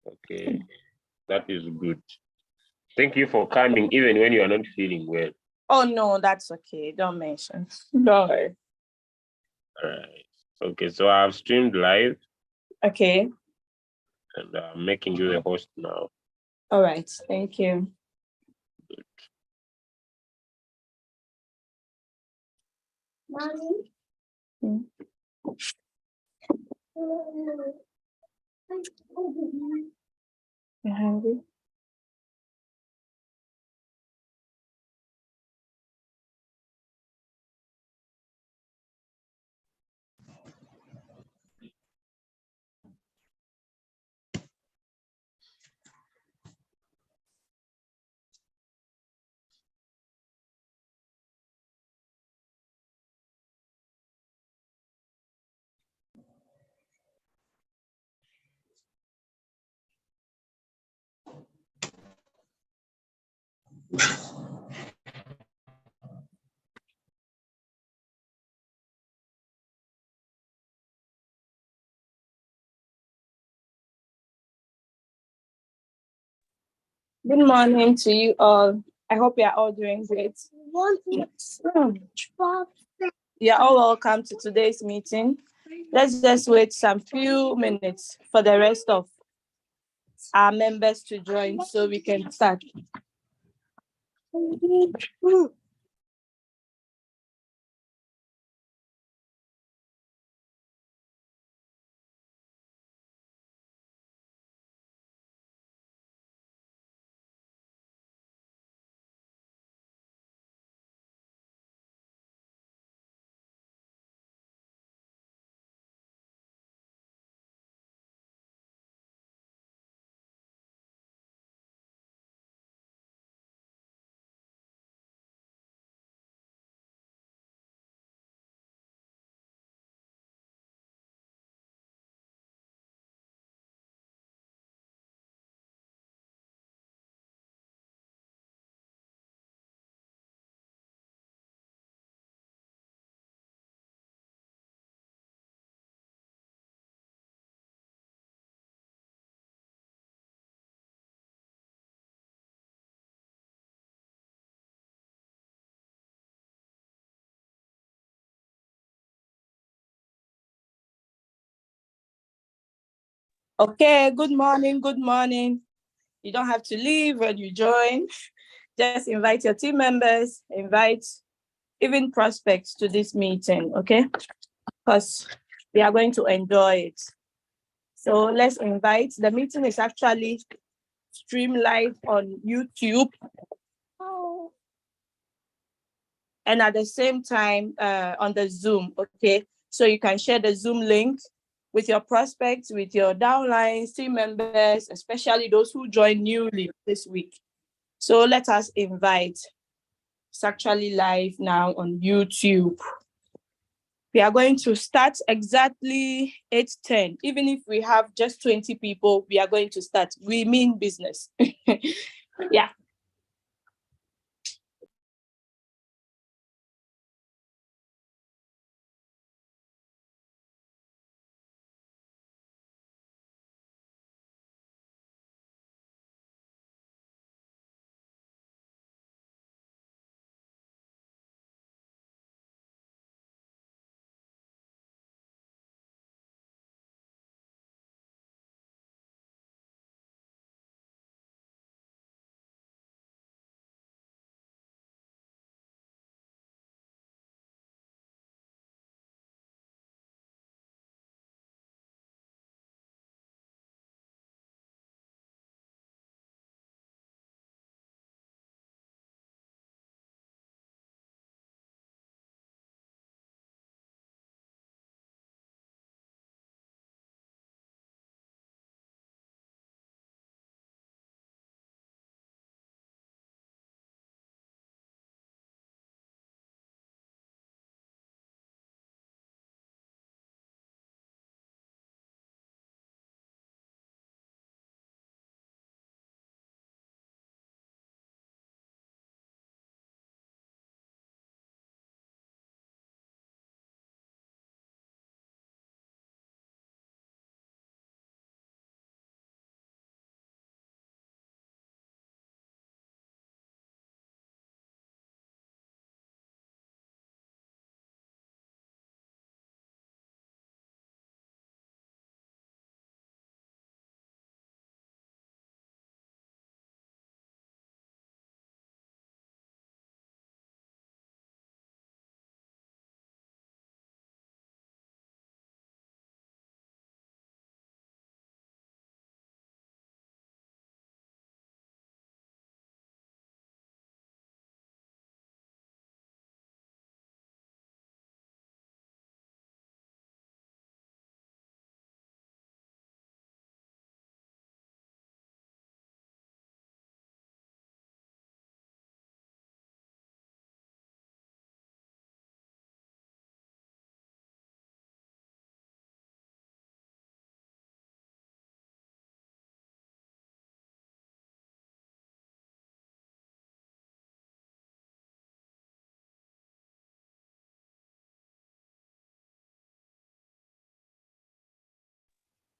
Okay, that is good. Thank you for coming, even when you are not feeling well. Oh, no, that's okay. Don't mention. Don't worry. All right. Okay, so I've streamed live Okay. and I'm making you the host now. All right. Thank you. Mommy? You hungry? Good morning to you all. I hope you are all doing great. You're all welcome to today's meeting. Let's just wait some few minutes for the rest of our members to join so we can start. Okay, good morning, good morning. You don't have to leave when you join. Just invite your team members, invite even prospects to this meeting, okay? Because we are going to enjoy it. So let's invite. The meeting is actually streamed live on YouTube. And at the same time on the Zoom, okay? So you can share the Zoom link with your prospects, with your downlines, team members, especially those who joined newly this week. So let us invite. It's actually live now on YouTube. We are going to start exactly 8:10. Even if we have just 20 people, we are going to start. We mean business. Yeah.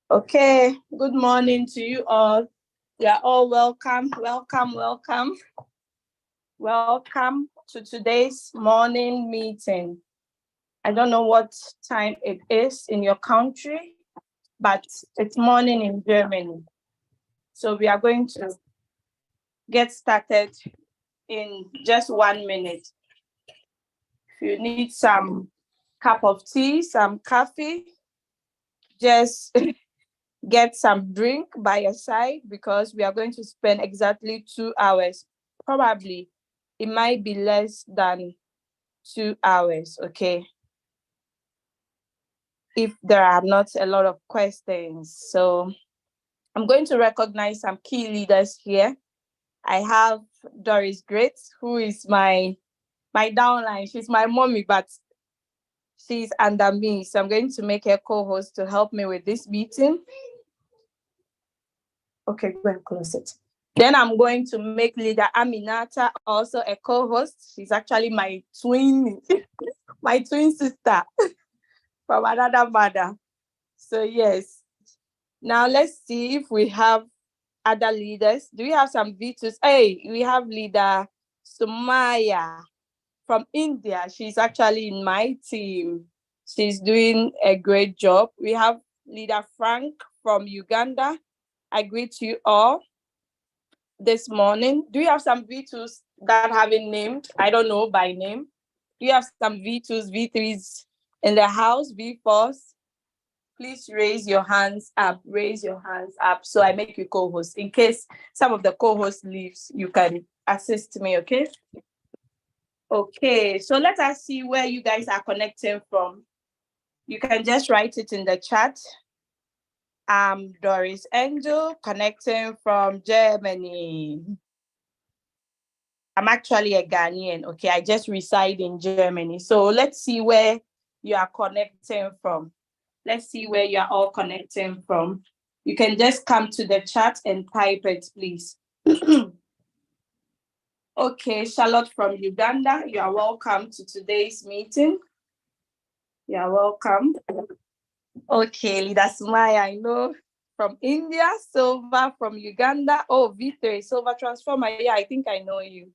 Okay, good morning to you all. You are all welcome, welcome, welcome. Welcome to today's morning meeting. I don't know what time it is in your country, but it's morning in Germany. So we are going to get started in just 1 minute. If you need some cup of tea, some coffee, just get some drink by your side because we are going to spend exactly 2 hours. Probably it might be less than 2 hours, okay? If there are not a lot of questions. So I'm going to recognize some key leaders here. I have Doris Great, who is my downline. She's my mommy, but she's under me. So I'm going to make her co-host to help me with this meeting. Okay, go and close it. Then I'm going to make leader Aminata also a co-host. She's actually my twin sister from another mother. So yes. Now let's see if we have other leaders. Do we have some V2s? Hey, we have leader Sumaya from India. She's actually in my team. She's doing a great job. We have leader Frank from Uganda. I greet you all this morning. Do you have some V2s that haven't named? I don't know by name. Do you have some V2s, V3s in the house, V4s? Please raise your hands up. Raise your hands up so I make you co-host. In case some of the co-host leaves, you can assist me, okay? Okay, so let us see where you guys are connecting from. You can just write it in the chat. I'm Doris Angel, connecting from Germany. I'm actually a Ghanaian, okay? I just reside in Germany. So let's see where you are connecting from. Let's see where you are all connecting from. You can just come to the chat and type it, please. Okay, Charlotte from Uganda, you are welcome to today's meeting. You are welcome. Okay, Leader Sumaya, I know from India, Silva from Uganda. Oh, V3, Silva Transformer. Yeah, I think I know you.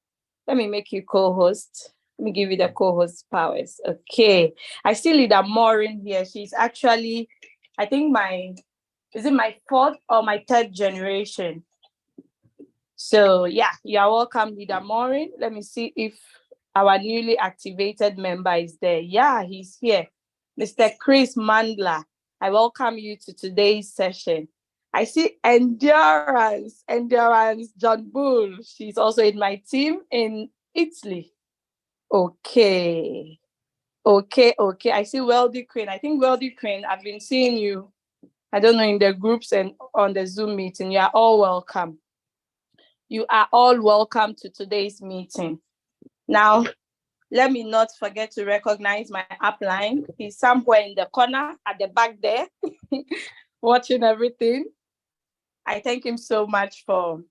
Let me make you co-host. Let me give you the co-host powers. Okay. I see Leader Maureen here. She's actually, I think is it my fourth or my third generation? So yeah, you are welcome, Leader Maureen. Let me see if our newly activated member is there. Yeah, he's here. Mr. Chris Mandler, I welcome you to today's session. I see Endurance John Bull. She's also in my team in Italy. Okay. I see Wealthy Queen. I think Wealthy Queen, I've been seeing you, I don't know, in the groups and on the Zoom meeting. You are all welcome. You are all welcome to today's meeting. Now, let me not forget to recognize my upline. He's somewhere in the corner at the back there, watching everything. I thank him so much for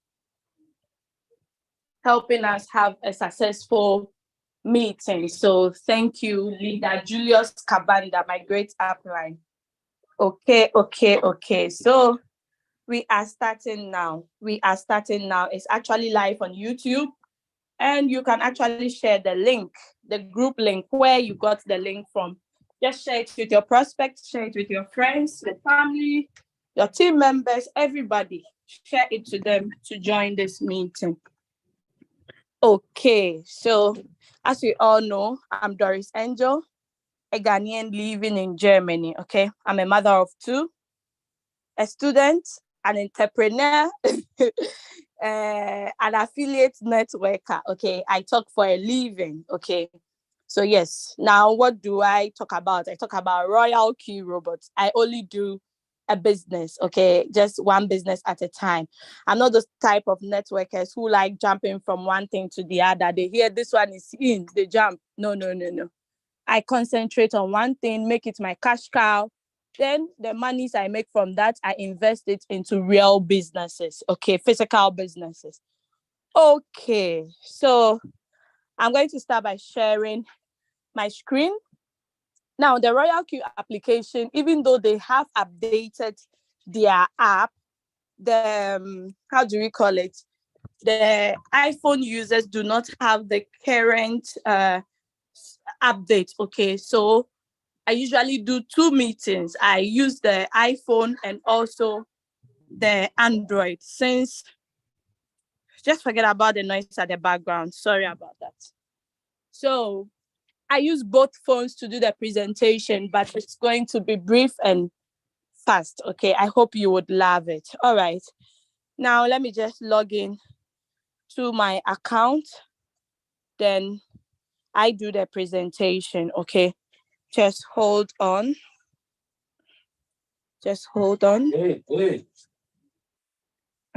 helping us have a successful meeting. So thank you, Leader Julius Kabanda, my great upline. Okay. So we are starting now. It's actually live on YouTube. And you can actually share the link, the group link, where you got the link from. Just share it with your prospects, share it with your friends, your family, your team members, everybody. Share it to them to join this meeting. Okay, so as we all know, I'm Doris Angel, a Ghanaian living in Germany, okay? I'm a mother of two, a student, an entrepreneur, an affiliate networker, okay? I talk for a living, okay? So yes, now what do I talk about? I talk about Royalq robots. I only do a business, okay? Just one business at a time. I'm not the type of networkers who like jumping from one thing to the other. They hear this one is in, they jump. No. I concentrate on one thing, make it my cash cow. Then the monies I make from that, I invest it into real businesses, okay? Physical businesses. Okay, so I'm going to start by sharing my screen. Now, the Royalq application, even though they have updated their app, the how do we call it? The iPhone users do not have the current update. Okay, so I usually do 2 meetings. I use the iPhone and also the Android. Since just forget about the noise at the background. Sorry about that. So I use both phones to do the presentation, but it's going to be brief and fast. Okay, I hope you would love it. All right. Now let me just log in to my account. Then I do the presentation. Okay, just hold on. Just hold on.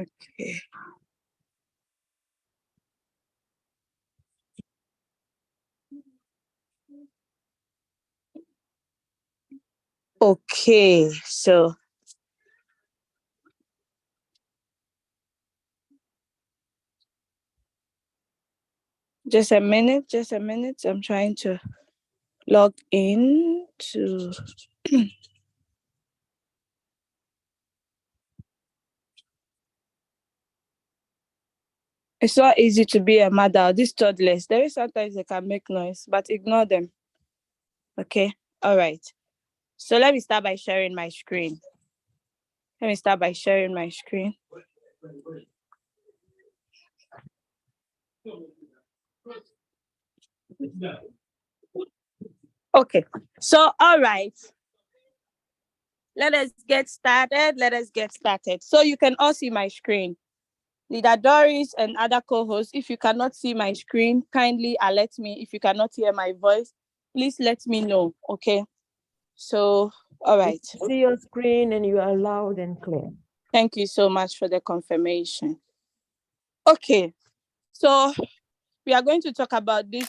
Okay. Okay, so just a minute, just a minute. I'm trying to log in to it's not easy to be a mother. These toddlers, there is sometimes they can make noise, but ignore them. Okay. All right. So let me start by sharing my screen. Let me start by sharing my screen. Okay. So, all right. Let us get started. Let us get started. So you can all see my screen. Leader Doris and other co-hosts, if you cannot see my screen, kindly alert me. If you cannot hear my voice, please let me know. Okay. So, all right. See your screen and you are loud and clear. Thank you so much for the confirmation. Okay. So we are going to talk about these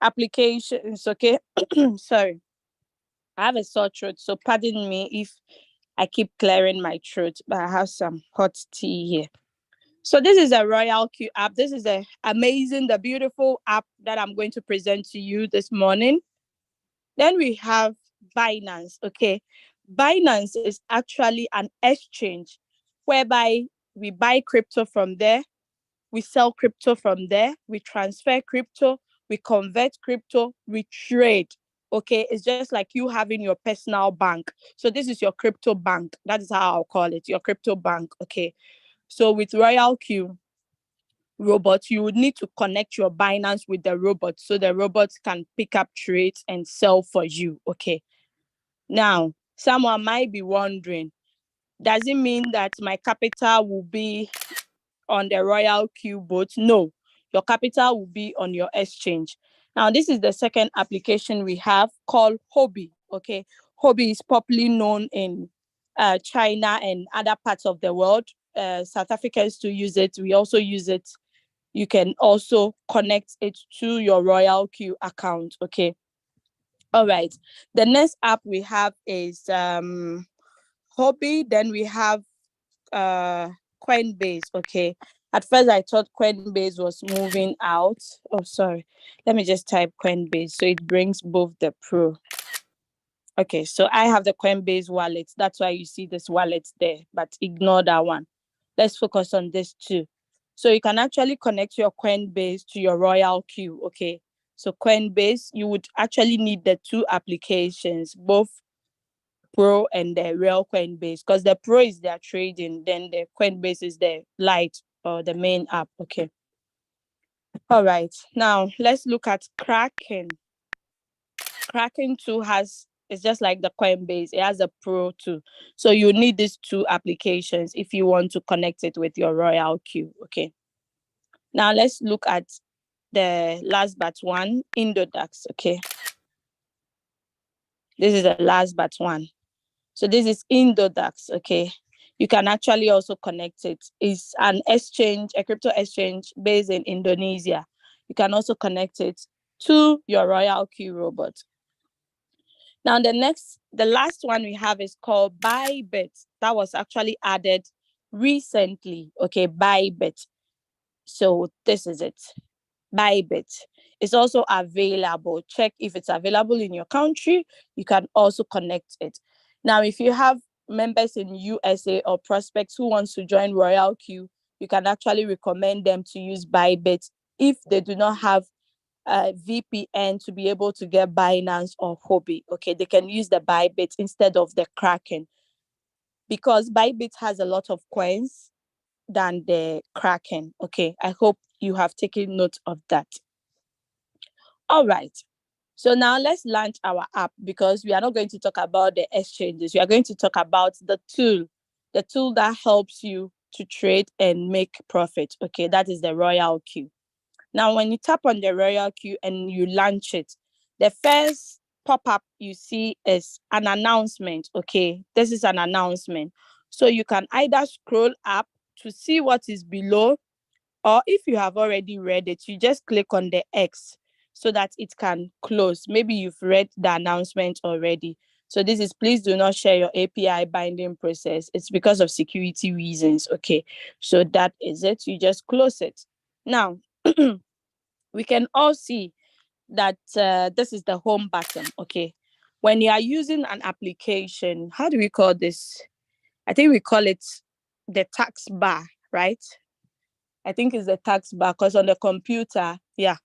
applications. Okay. Sorry. I have a sore throat, so pardon me if I keep clearing my throat, but I have some hot tea here. So this is a Royalq app. This is the amazing, the beautiful app that I'm going to present to you this morning. Then we have Binance. Okay. Binance is actually an exchange whereby we buy crypto from there, we sell crypto from there, we transfer crypto, we convert crypto, we trade. Okay, it's just like you having your personal bank. So this is your crypto bank. That is how I'll call it, your crypto bank. Okay, so with Royalq robot, you would need to connect your Binance with the robot so the robot can pick up trades and sell for you. Okay, now someone might be wondering, does it mean that my capital will be on the Royalq boat? No, your capital will be on your exchange. Now, this is the second application we have called Hobby. Okay, Hobby is popularly known in China and other parts of the world. South Africans to use it. We also use it. You can also connect it to your Royalq account. Okay. All right. The next app we have is Hobby. Then we have Coinbase. Okay. At first, I thought Coinbase was moving out. Oh, sorry. Let me just type Coinbase so it brings both the Pro. Okay, so I have the Coinbase wallet. That's why you see this wallet there, but ignore that one. Let's focus on this too. So you can actually connect your Coinbase to your Royalq. Okay, so Coinbase, you would actually need the two applications, both Pro and the real Coinbase, because the Pro is their trading, then the Coinbase is the light or the main app. Okay. All right. Now let's look at Kraken. Kraken too it's just like the Coinbase. It has a Pro too. So you need these two applications if you want to connect it with your Royalq. Okay. Now let's look at the last but one, Indodax. Okay. This is the last but one. So this is Indodax. Okay. You can actually also connect it. It's an exchange, a crypto exchange based in Indonesia. You can also connect it to your Royalq robot. Now, the last one we have is called Bybit. That was actually added recently. Okay, Bybit. So this is it. Bybit. It's also available. Check if it's available in your country. You can also connect it. Now, if you have members in USA or prospects who wants to join Royalq, you can actually recommend them to use Bybit if they do not have a VPN to be able to get Binance or Hobby. Okay, they can use the Bybit instead of the Kraken, because Bybit has a lot of coins than the Kraken. Okay, I hope you have taken note of that. All right. So now let's launch our app, because we are not going to talk about the exchanges. We are going to talk about the tool that helps you to trade and make profit. Okay, that is the Royalq. Now, when you tap on the Royalq and you launch it, the first pop-up you see is an announcement. Okay, this is an announcement. So you can either scroll up to see what is below, or if you have already read it, you just click on the X so that it can close. Maybe you've read the announcement already. So this is, please do not share your API binding process. It's because of security reasons. Okay, so that is it. You just close it. Now, we can all see that this is the home button. Okay, when you are using an application, how do we call this? I think we call it the tax bar, right? I think it's the tax bar, because on the computer, yeah,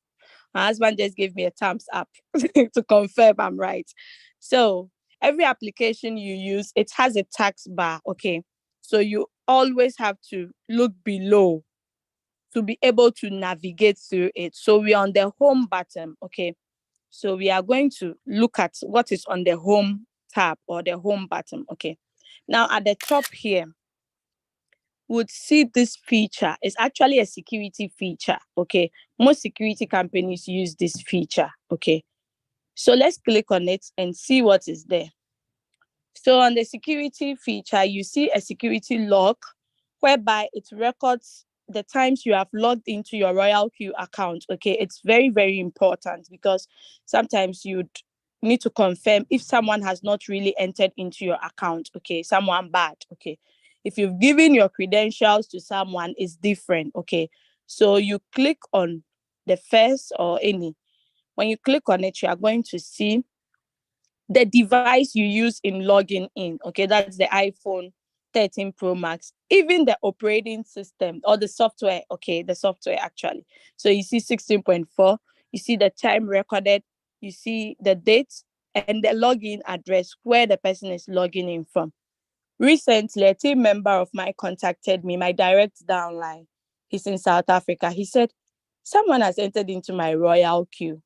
my husband just gave me a thumbs up to confirm I'm right. So every application you use, it has a tax bar. Okay, so you always have to look below to be able to navigate through it. So we're on the home button. Okay, so we are going to look at what is on the home tab or the home button. Okay, now at the top here, would see this feature. It's actually a security feature. Okay, most security companies use this feature. Okay, so let's click on it and see what is there. So on the security feature, you see a security log whereby it records the times you have logged into your Royalq account. Okay, it's very, very important, because sometimes you'd need to confirm if someone has not really entered into your account. Okay, someone bad. Okay, if you've given your credentials to someone, it's different. Okay, so you click on the first or any. When you click on it, you are going to see the device you use in logging in. Okay, that's the iPhone 13 Pro Max, even the operating system or the software. Okay, the software actually. So you see 16.4, you see the time recorded, you see the date and the login address where the person is logging in from. Recently, a team member of mine contacted me, my direct downline. He's in South Africa. He said, someone has entered into my Royalq.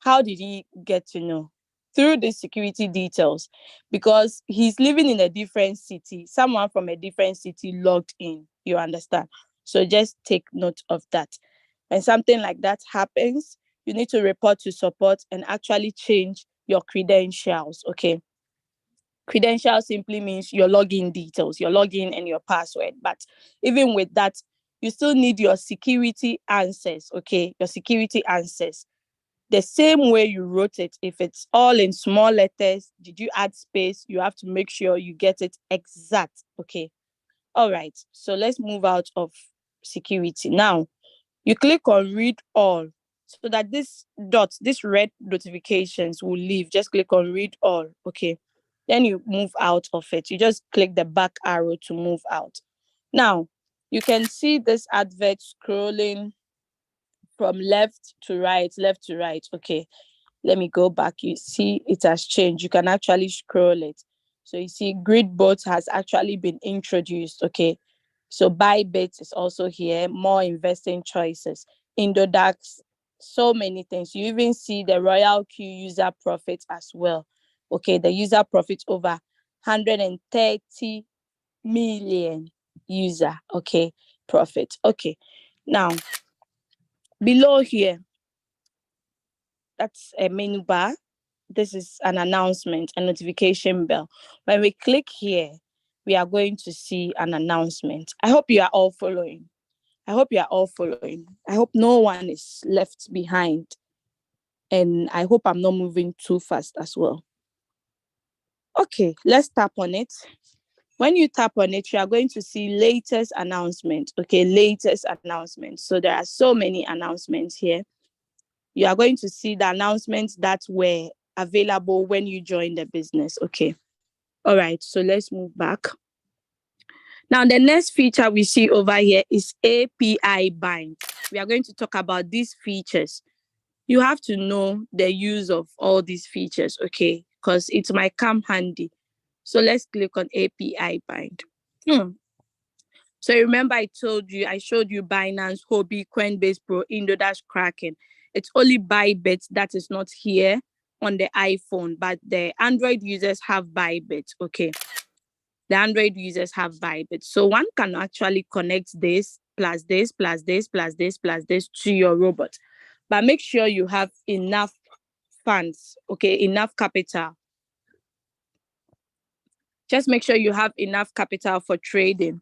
How did he get to know? Through the security details, because he's living in a different city. Someone from a different city logged in. You understand? So just take note of that. When something like that happens, you need to report to support and actually change your credentials. Okay. Credentials simply means your login details, your login and your password. But even with that, you still need your security answers. Okay. Your security answers. The same way you wrote it, if it's all in small letters, did you add space? You have to make sure you get it exact. Okay. All right. So let's move out of security. Now, you click on read all so that this red notifications will leave. Just click on read all. Okay. Then you move out of it. You just click the back arrow to move out. Now, you can see this advert scrolling from left to right. Okay, let me go back. You see it has changed. You can actually scroll it. So you see Gridbot has actually been introduced. Okay, so Bybit is also here. More investing choices. Indodax, so many things. You even see the Royalq user profit as well. Okay, the user profit over 130 million user. Okay, profit. Okay, now below here, that's a menu bar. This is an announcement, a notification bell. When we click here, we are going to see an announcement. I hope you are all following. I hope no one is left behind. And I hope I'm not moving too fast as well. Okay, let's tap on it. When you tap on it, you are going to see latest announcement. Okay, latest announcement. So there are so many announcements here. You are going to see the announcements that were available when you joined the business. Okay. All right, so let's move back. Now, the next feature we see over here is API bind. We are going to talk about these features. You have to know the use of all these features, okay? Because it might come handy. So let's click on API bind. So remember I showed you Binance, Huobi, Coinbase Pro, Indodash, Kraken. It's only Bybit that is not here on the iPhone, but the Android users have Bybit, okay? The Android users have Bybit. So one can actually connect this plus this plus this plus this plus this to your robot. But make sure you have enough funds, okay, enough capital. Just make sure you have enough capital for trading.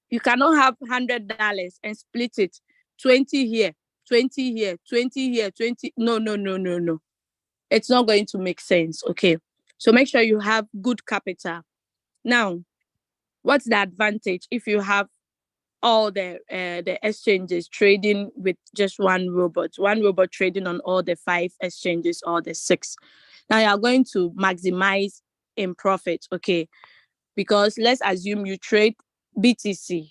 You cannot have $100 and split it 20 here, 20 here, 20 here, 20. No. It's not going to make sense, okay? So make sure you have good capital. Now, what's the advantage if you have all the exchanges trading with just one robot trading on all the 5 exchanges or the 6? Now you are going to maximize in profit, okay? Because let's assume you trade BTC,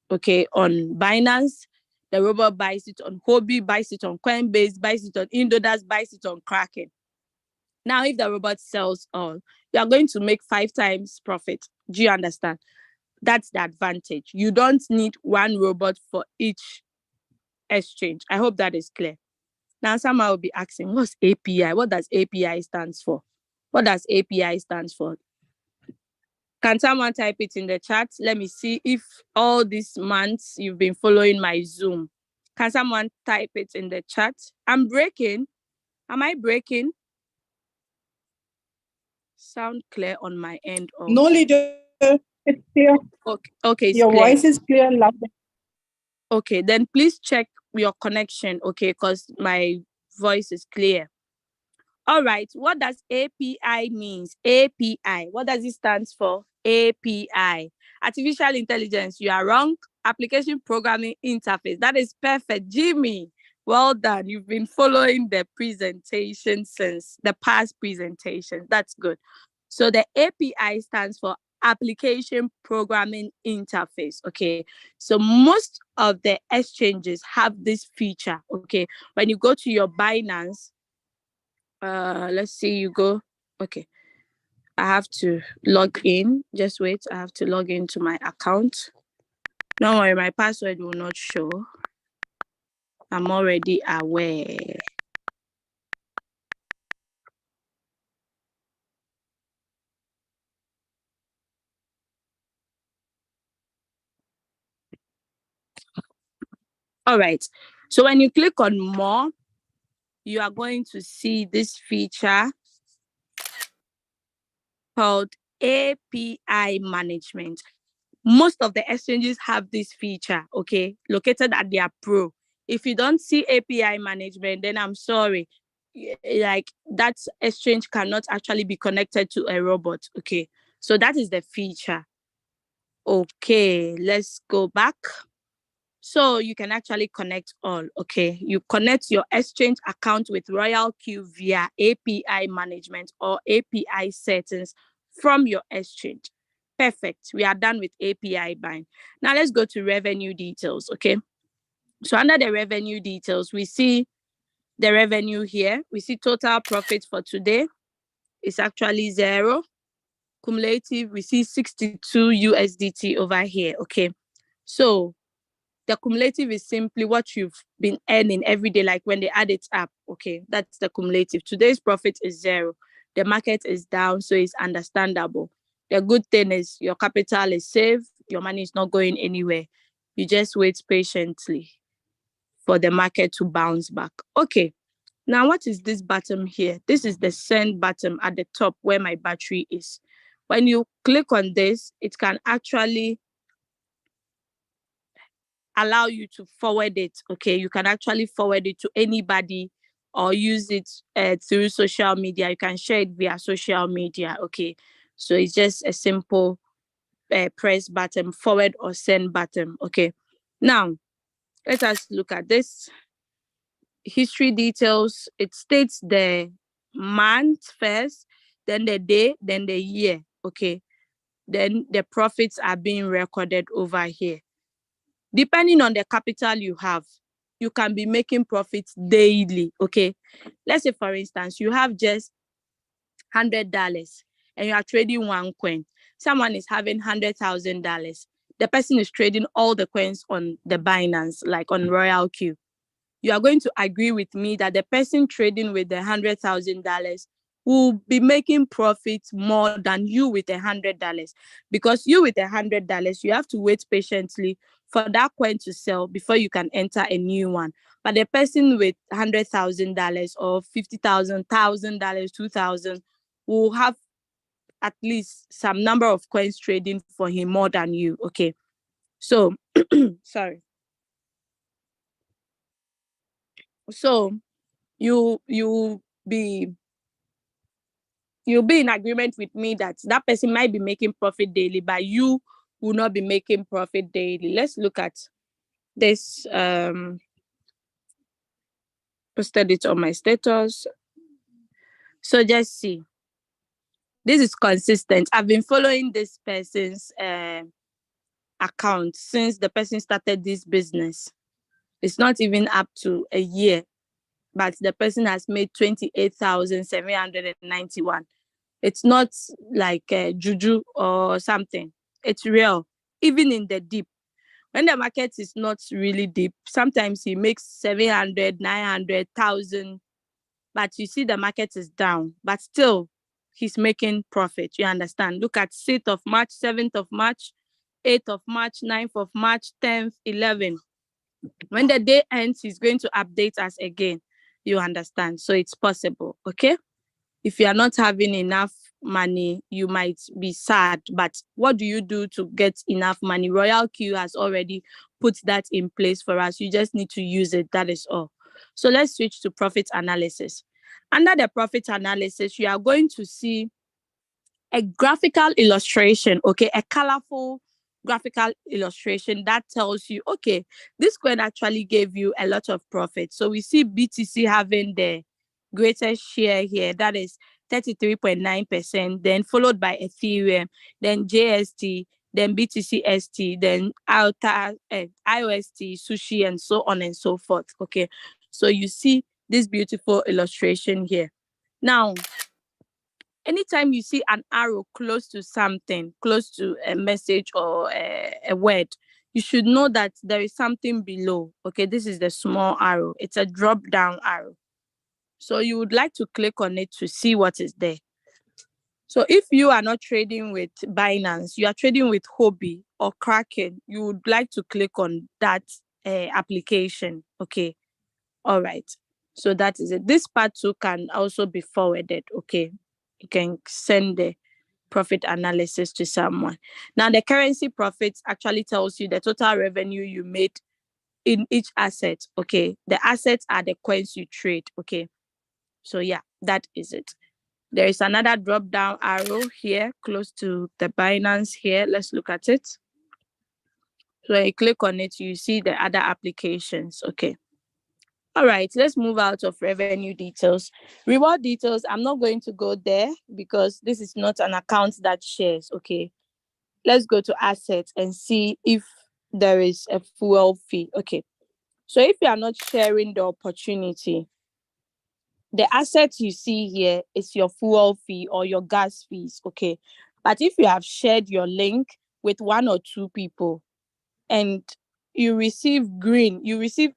okay, on Binance. The robot buys it on Huobi, buys it on Coinbase, buys it on Indodash, buys it on Kraken. Now, if the robot sells all, you are going to make 5 times profit. Do you understand? That's the advantage. You don't need one robot for each exchange. I hope that is clear. Now, someone will be asking, what's API? What does API stands for? What does API stands for? Can someone type it in the chat? Let me see if all these months you've been following my Zoom. Can someone type it in the chat? I'm breaking. Am I breaking? Sound clear on my end also. No, leader. It's clear. Okay, your clear. Voice is clear and loud. Okay, then please check your connection, okay, because my voice is clear. All right, what does API means? API, what does it stand for? API, Artificial Intelligence. You are wrong. Application Programming Interface. That is perfect, Jimmy. Well done. You've been following the presentation since the past presentation. That's good. So the API stands for Application Programming Interface, okay? So most of the exchanges have this feature, okay? When you go to your Binance, let's see, you go, okay. I have to log in. Just wait, I have to log into my account. Don't worry, my password will not show. I'm already aware. All right. So when you click on more, you are going to see this feature called API management. Most of the exchanges have this feature, okay, located at their pro. If you don't see API management, then I'm sorry. Like that exchange cannot actually be connected to a robot, okay? So that is the feature. Okay, let's go back. So you can actually connect all, okay? You connect your exchange account with Royalq via API management or API settings from your exchange. Perfect. We are done with API bind. Now let's go to revenue details, okay? So under the revenue details, we see the revenue here. We see total profit for today. It's actually 0. Cumulative, we see 62 USDT over here, okay? So the cumulative is simply what you've been earning every day, like when they add it up, okay? That's the cumulative. Today's profit is 0. The market is down, so it's understandable. The good thing is your capital is safe. Your money is not going anywhere. You just wait patiently for the market to bounce back. Okay, now what is this button here? This is the send button at the top where my battery is. When you click on this, it can actually allow you to forward it, okay? You can actually forward it to anybody or use it through social media. You can share it via social media, okay? So it's just a simple press button, forward or send button, okay? Now, let us look at this. History details. It states the month first, then the day, then the year, okay, then the profits are being recorded over here. Depending on the capital you have, you can be making profits daily, okay? Let's say, for instance, you have just $100 and you are trading one coin. Someone is having $100,000. The person is trading all the coins on the Binance, like on Royalq. You are going to agree with me that the person trading with the $100,000 will be making profits more than you with $100, because you with $100, you have to wait patiently for that coin to sell before you can enter a new one. But the person with $100,000 or $50,000, $1,000, 2,000 will have at least some number of coins trading for him more than you. Okay, so sorry. So you'll be in agreement with me that that person might be making profit daily, but you will not be making profit daily. Let's look at this. Posted it on my status. So just see. This is consistent. I've been following this person's account since the person started this business. It's not even up to a year, but the person has made 28,791. It's not like juju or something. It's real. Even in the deep, when the market is not really deep, sometimes he makes 700, 900,000, but you see the market is down, but still he's making profit. You understand? Look at 6th of March, 7th of March, 8th of March, 9th of March, 10th, 11th. When the day ends, he's going to update us again. You understand? So it's possible, okay? If you are not having enough money, you might be sad, but what do you do to get enough money? Royalq has already put that in place for us. You just need to use it. That is all. So let's switch to profit analysis. Under the profit analysis, you are going to see a graphical illustration, okay, a colorful graphical illustration that tells you, okay, this coin actually gave you a lot of profit. So we see BTC having the greatest share here, that is 33.9%, then followed by Ethereum, then JST, then BTC-ST, then IOST, Sushi, and so on and so forth. Okay, so you see this beautiful illustration here. Now, anytime you see an arrow close to something, close to a message or a word, you should know that there is something below. Okay, this is the small arrow. It's a drop down arrow. So you would like to click on it to see what is there. So if you are not trading with Binance, you are trading with Hobby or Kraken, you would like to click on that application. Okay, all right. So that is it. This part too can also be forwarded. Okay, you can send the profit analysis to someone. Now, the currency profits actually tells you the total revenue you made in each asset. Okay, the assets are the coins you trade. Okay, so yeah, that is it. There is another drop down arrow here close to the Binance here. Let's look at it. So when you click on it, you see the other applications. Okay. All right, let's move out of revenue details. Reward details, I'm not going to go there because this is not an account that shares. Okay. Let's go to assets and see if there is a fuel fee. Okay. So if you are not sharing the opportunity, the assets you see here is your fuel fee or your gas fees. Okay. But if you have shared your link with one or two people and you receive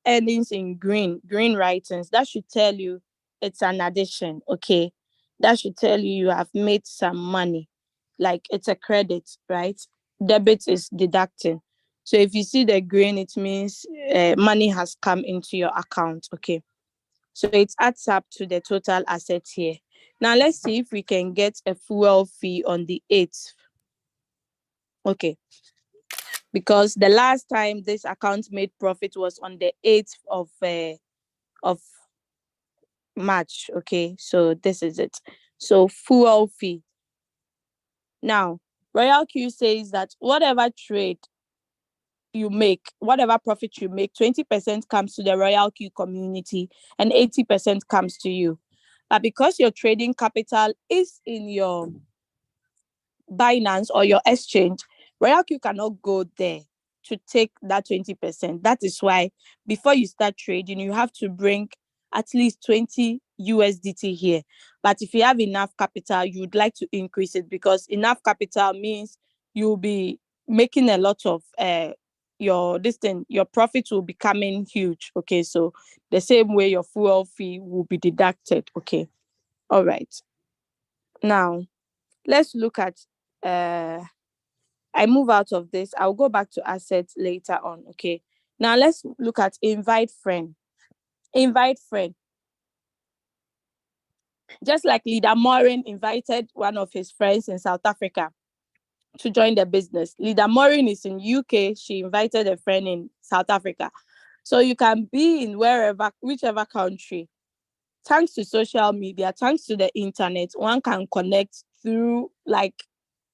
earnings in green writings, that should tell you it's an addition. Okay. That should tell you have made some money. Like it's a credit, right? Debit is deducting. So if you see the green, it means money has come into your account. Okay. So it adds up to the total assets here. Now let's see if we can get a fuel fee on the 8th. Okay. Because the last time this account made profit was on the 8th of March. Okay. So this is it. So fuel fee. Now, Royalq says that whatever trade you make, whatever profit you make, 20% comes to the Royalq community and 80% comes to you. But because your trading capital is in your Binance or your exchange, Royalq cannot go there to take that 20%. That is why before you start trading, you have to bring at least 20 USDT here. But if you have enough capital, you would like to increase it, because enough capital means you'll be making a lot of your profit will be coming huge. Okay, so the same way your fuel fee will be deducted. Okay, all right. Now let's look at I move out of this. I'll go back to assets later on. Okay. Now let's look at invite friend. Invite friend. Just like Leader Morin invited one of his friends in South Africa to join the business. Leader Morin is in UK. She invited a friend in South Africa. So you can be in whichever country. Thanks to social media, thanks to the internet, one can connect through like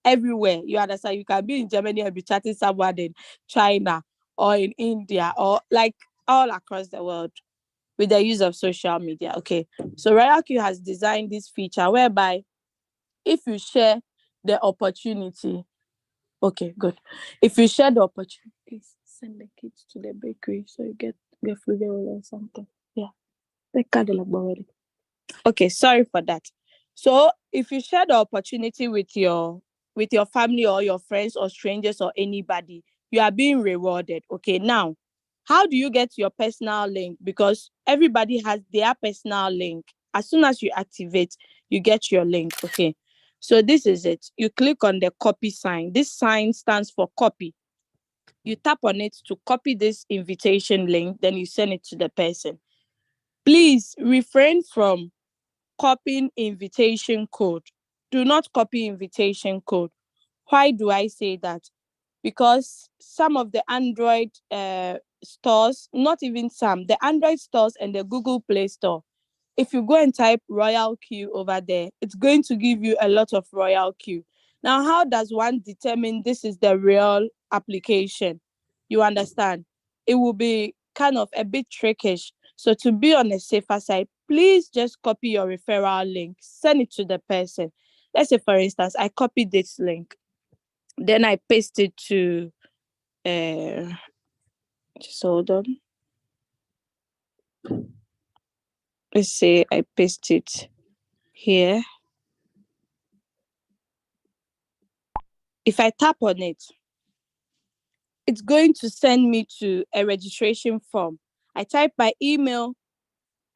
everywhere. You understand? You can be in Germany and be chatting someone in China or in India or like all across the world with the use of social media. Okay. So Royalq has designed this feature whereby if you share the opportunity, okay, good. If you share the opportunity, please send the kids to the bakery so you get food or something. Yeah. Okay, sorry for that. So if you share the opportunity with your family or your friends or strangers or anybody, you are being rewarded. Okay, now how do you get your personal link? Because everybody has their personal link. As soon as you activate, you get your link. Okay, so this is it. You click on the copy sign. This sign stands for copy. You tap on it to copy this invitation link, then you send it to the person. Please refrain from copying invitation code. Do not copy invitation code. Why do I say that? Because some of the Android stores, not even some, the Android stores and the Google Play Store, if you go and type Royalq over there, it's going to give you a lot of Royalq. Now, how does one determine this is the real application? You understand? It will be kind of a bit trickish. So to be on a safer side, please just copy your referral link, send it to the person. Let's say, for instance, I copied this link, then I paste it to, just hold on. Let's say I paste it here. If I tap on it, it's going to send me to a registration form. I type my email,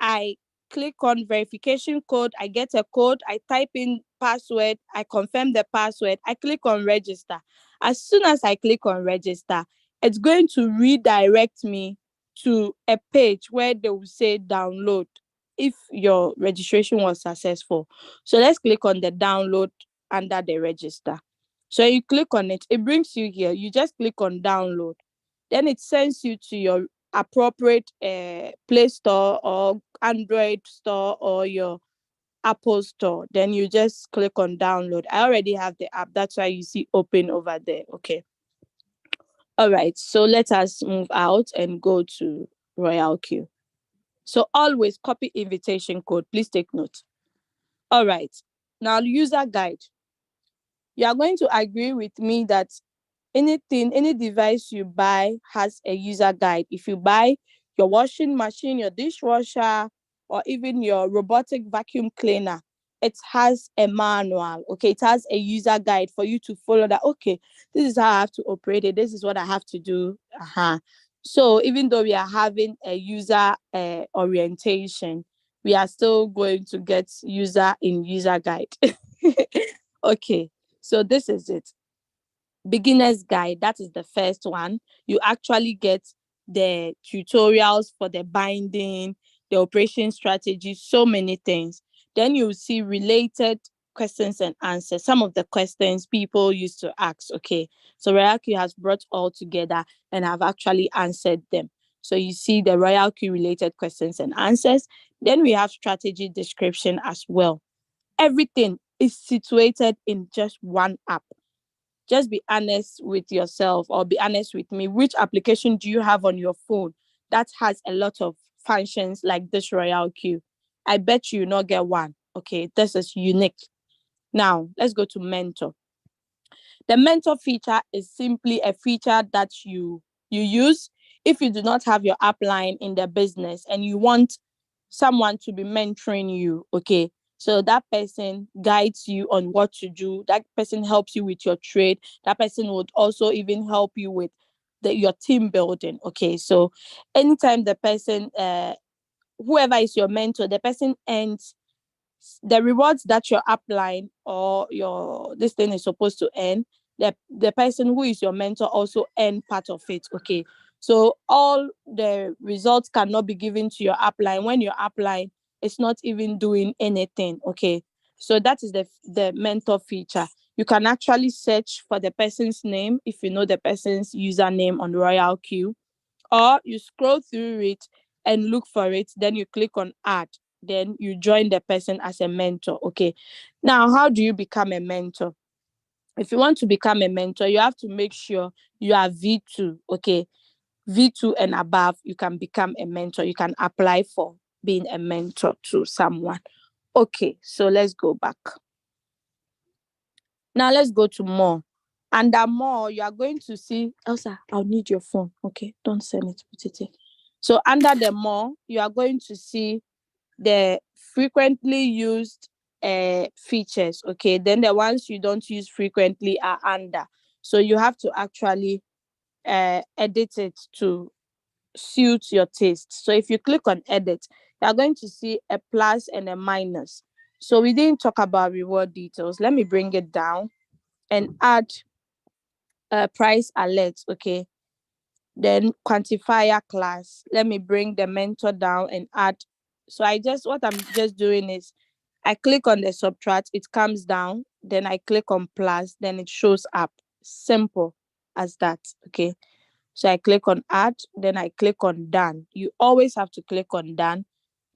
I click on verification code, I get a code, I type in password, I confirm the password, I click on register. As soon as I click on register, it's going to redirect me to a page where they will say download if your registration was successful. So let's click on the download under the register. So you click on it, it brings you here. You just click on download. Then it sends you to your appropriate Play Store or Android store or your Apple store. Then you just click on download. I already have the app. That's why you see open over there. Okay. All right. So let us move out and go to Royalq. So always copy invitation code. Please take note. All right. Now, user guide. You are going to agree with me that any device you buy has a user guide. If you buy your washing machine, your dishwasher, or even your robotic vacuum cleaner, it has a manual. Okay, it has a user guide for you to follow that. Okay, this is how I have to operate it. This is what I have to do. So even though we are having a user orientation, we are still going to get user guide. Okay, so this is it. Beginner's guide, that is the first one. You actually get the tutorials for the binding, the operation strategy, so many things. Then you'll see related questions and answers, some of the questions people used to ask. Okay, so Royalq has brought all together and I've actually answered them. So you see the Royalq related questions and answers. Then we have strategy description as well. Everything is situated in just one app. Just be honest with yourself or be honest with me. Which application do you have on your phone that has a lot of functions like this Royalq? I bet you not get one. Okay, this is unique. Now, let's go to mentor. The mentor feature is simply a feature that you use if you do not have your upline in the business and you want someone to be mentoring you. Okay, so that person guides you on what to do. That person helps you with your trade. That person would also even help you with your team building. Okay, so anytime the person, whoever is your mentor, the person earns the rewards that your upline or your this thing is supposed to earn. The person who is your mentor also earn part of it. Okay, so all the results cannot be given to your upline when your upline is not even doing anything. Okay, so that is the mentor feature. You can actually search for the person's name if you know the person's username on Royalq, or you scroll through it and look for it, then you click on add, then you join the person as a mentor. Okay, now how do you become a mentor? If you want to become a mentor, you have to make sure you are V2. Okay, V2 and above, you can become a mentor. You can apply for being a mentor to someone. Okay, so let's go back. Now let's go to more. Under more, you are going to see, Elsa, I'll need your phone. Okay, don't send it, put it in. So under the more, you are going to see the frequently used features. Okay, then the ones you don't use frequently are under. So you have to actually edit it to suit your taste. So if you click on edit, you are going to see a plus and a minus. So we didn't talk about reward details. Let me bring it down and add price alert. Okay, then quantifier class. Let me bring the mentor down and add. So what I'm just doing is I click on the subtract, it comes down, then I click on plus, then it shows up. Simple as that. Okay, so I click on add, then I click on done. You always have to click on done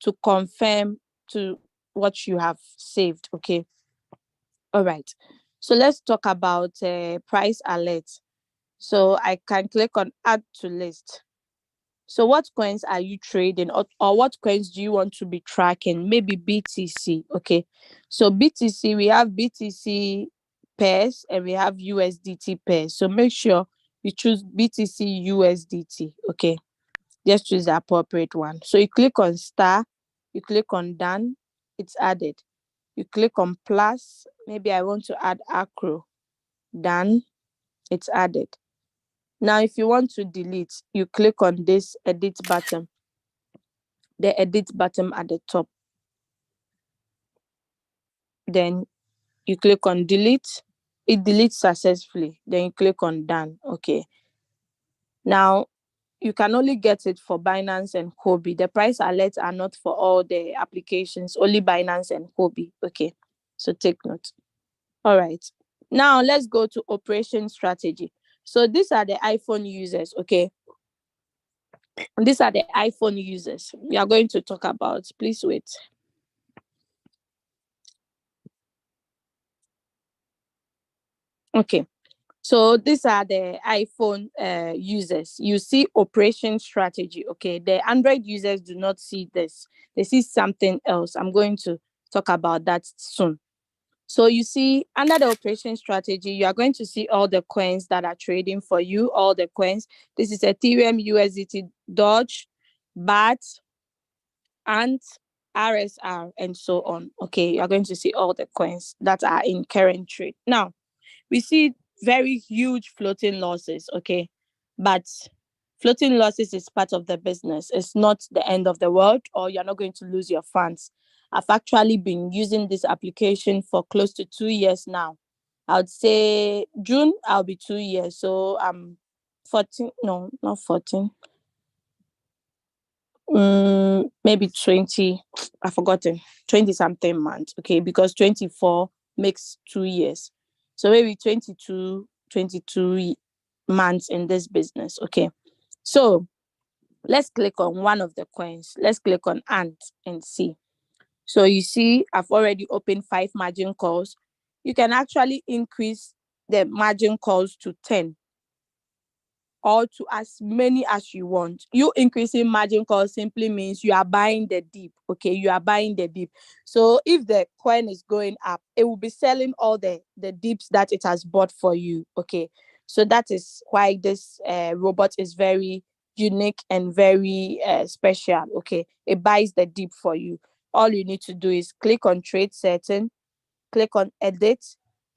to confirm to what you have saved. Okay, all right, so let's talk about price alert. So I can click on add to list. So what coins are you trading, or what coins do you want to be tracking? Maybe BTC. Okay, so BTC, we have BTC pairs and we have USDT pairs. So make sure you choose BTC USDT. Okay, just choose the appropriate one. So you click on star, you click on done, it's added. You click on plus, maybe I want to add acro, done, it's added. Now, if you want to delete, you click on this edit button, the edit button at the top. Then you click on delete. It deletes successfully. Then you click on done. Okay. Now, you can only get it for Binance and Kobe. The price alerts are not for all the applications, only Binance and Kobe. Okay. So take note. All right. Now, let's go to operation strategy. So these are the iPhone users. Okay. These are the iPhone users we are going to talk about. Please wait. Okay, so these are the iPhone users. You see operation strategy. Okay, the Android users do not see this. They see something else. I'm going to talk about that soon. So you see, under the operation strategy, you are going to see all the coins that are trading for you, all the coins. This is Ethereum, USDT, Doge, BAT, and RSR, and so on. Okay, you're going to see all the coins that are in current trade. Now, we see very huge floating losses. Okay, but floating losses is part of the business. It's not the end of the world, or you're not going to lose your funds. I've actually been using this application for close to 2 years now. I would say June, I'll be 2 years. So I'm 14, no, not 14. Maybe 20, I've forgotten, 20 something months. Okay, because 24 makes 2 years. So maybe 22 months in this business. Okay, so let's click on one of the coins. Let's click on Ant and see. So you see, I've already opened 5 margin calls. You can actually increase the margin calls to 10 or to as many as you want. You increasing margin call simply means you are buying the dip. Okay, you are buying the dip. So if the coin is going up, it will be selling all the dips that it has bought for you. Okay, so that is why this robot is very unique and very special. Okay, it buys the dip for you. All you need to do is click on trade setting, click on edit,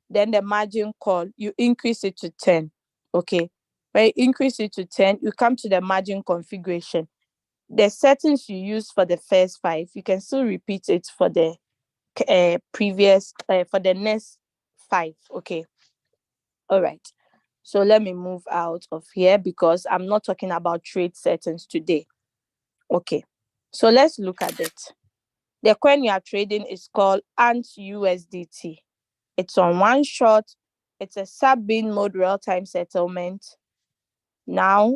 then the margin call, you increase it to 10. Okay, when you increase it to 10, you come to the margin configuration. The settings you use for the first 5, you can still repeat it for the previous for the next 5. Okay, all right. So let me move out of here because I'm not talking about trade settings today. Okay, so let's look at it. The coin you are trading is called ANT USDT. It's on one shot. It's a sub-bin mode real-time settlement. Now,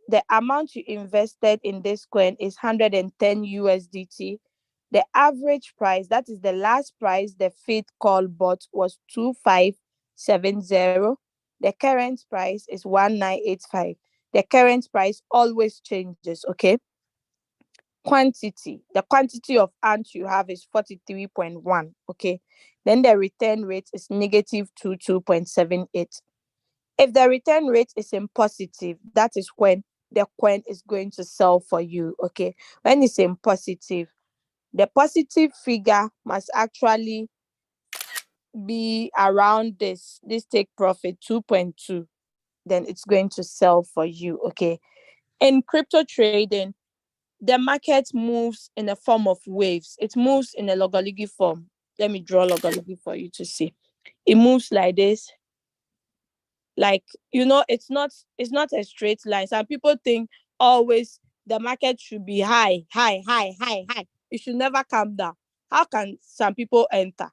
the amount you invested in this coin is 110 USDT. The average price, that is the last price the Fed call bought, was 2570. The current price is 1985. The current price always changes, okay? The quantity of ant you have is 43.1. Okay, then the return rate is negative 22.78. If the return rate is in positive, that is when the coin is going to sell for you. Okay, when it's in positive, the positive figure must actually be around this take profit 2.2, then it's going to sell for you. Okay, in crypto trading, the market moves in the form of waves. It moves in a logarithmic form. Let me draw logarithmic for you to see. It moves like this. Like, it's not a straight line. Some people think always the market should be high, high, high, high, high. It should never come down. How can some people enter?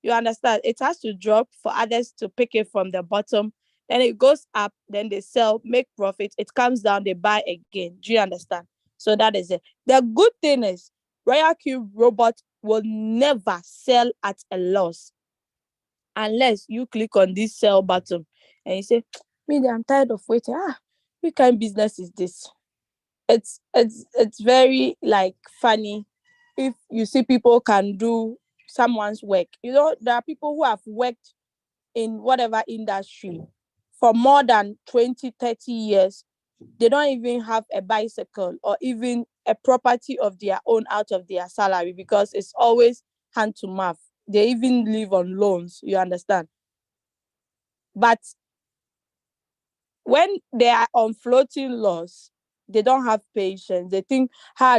You understand? It has to drop for others to pick it from the bottom. Then it goes up, then they sell, make profit. It comes down, they buy again. Do you understand? So that is it. The good thing is Royalq robot will never sell at a loss unless you click on this sell button and you say, "Me, I'm tired of waiting. What kind of business is this?" It's very like funny if you see people can do someone's work. There are people who have worked in whatever industry for more than 20-30 years. They don't even have a bicycle or even a property of their own out of their salary because it's always hand to mouth. They even live on loans, you understand? But when they are on floating loss, they don't have patience. They think,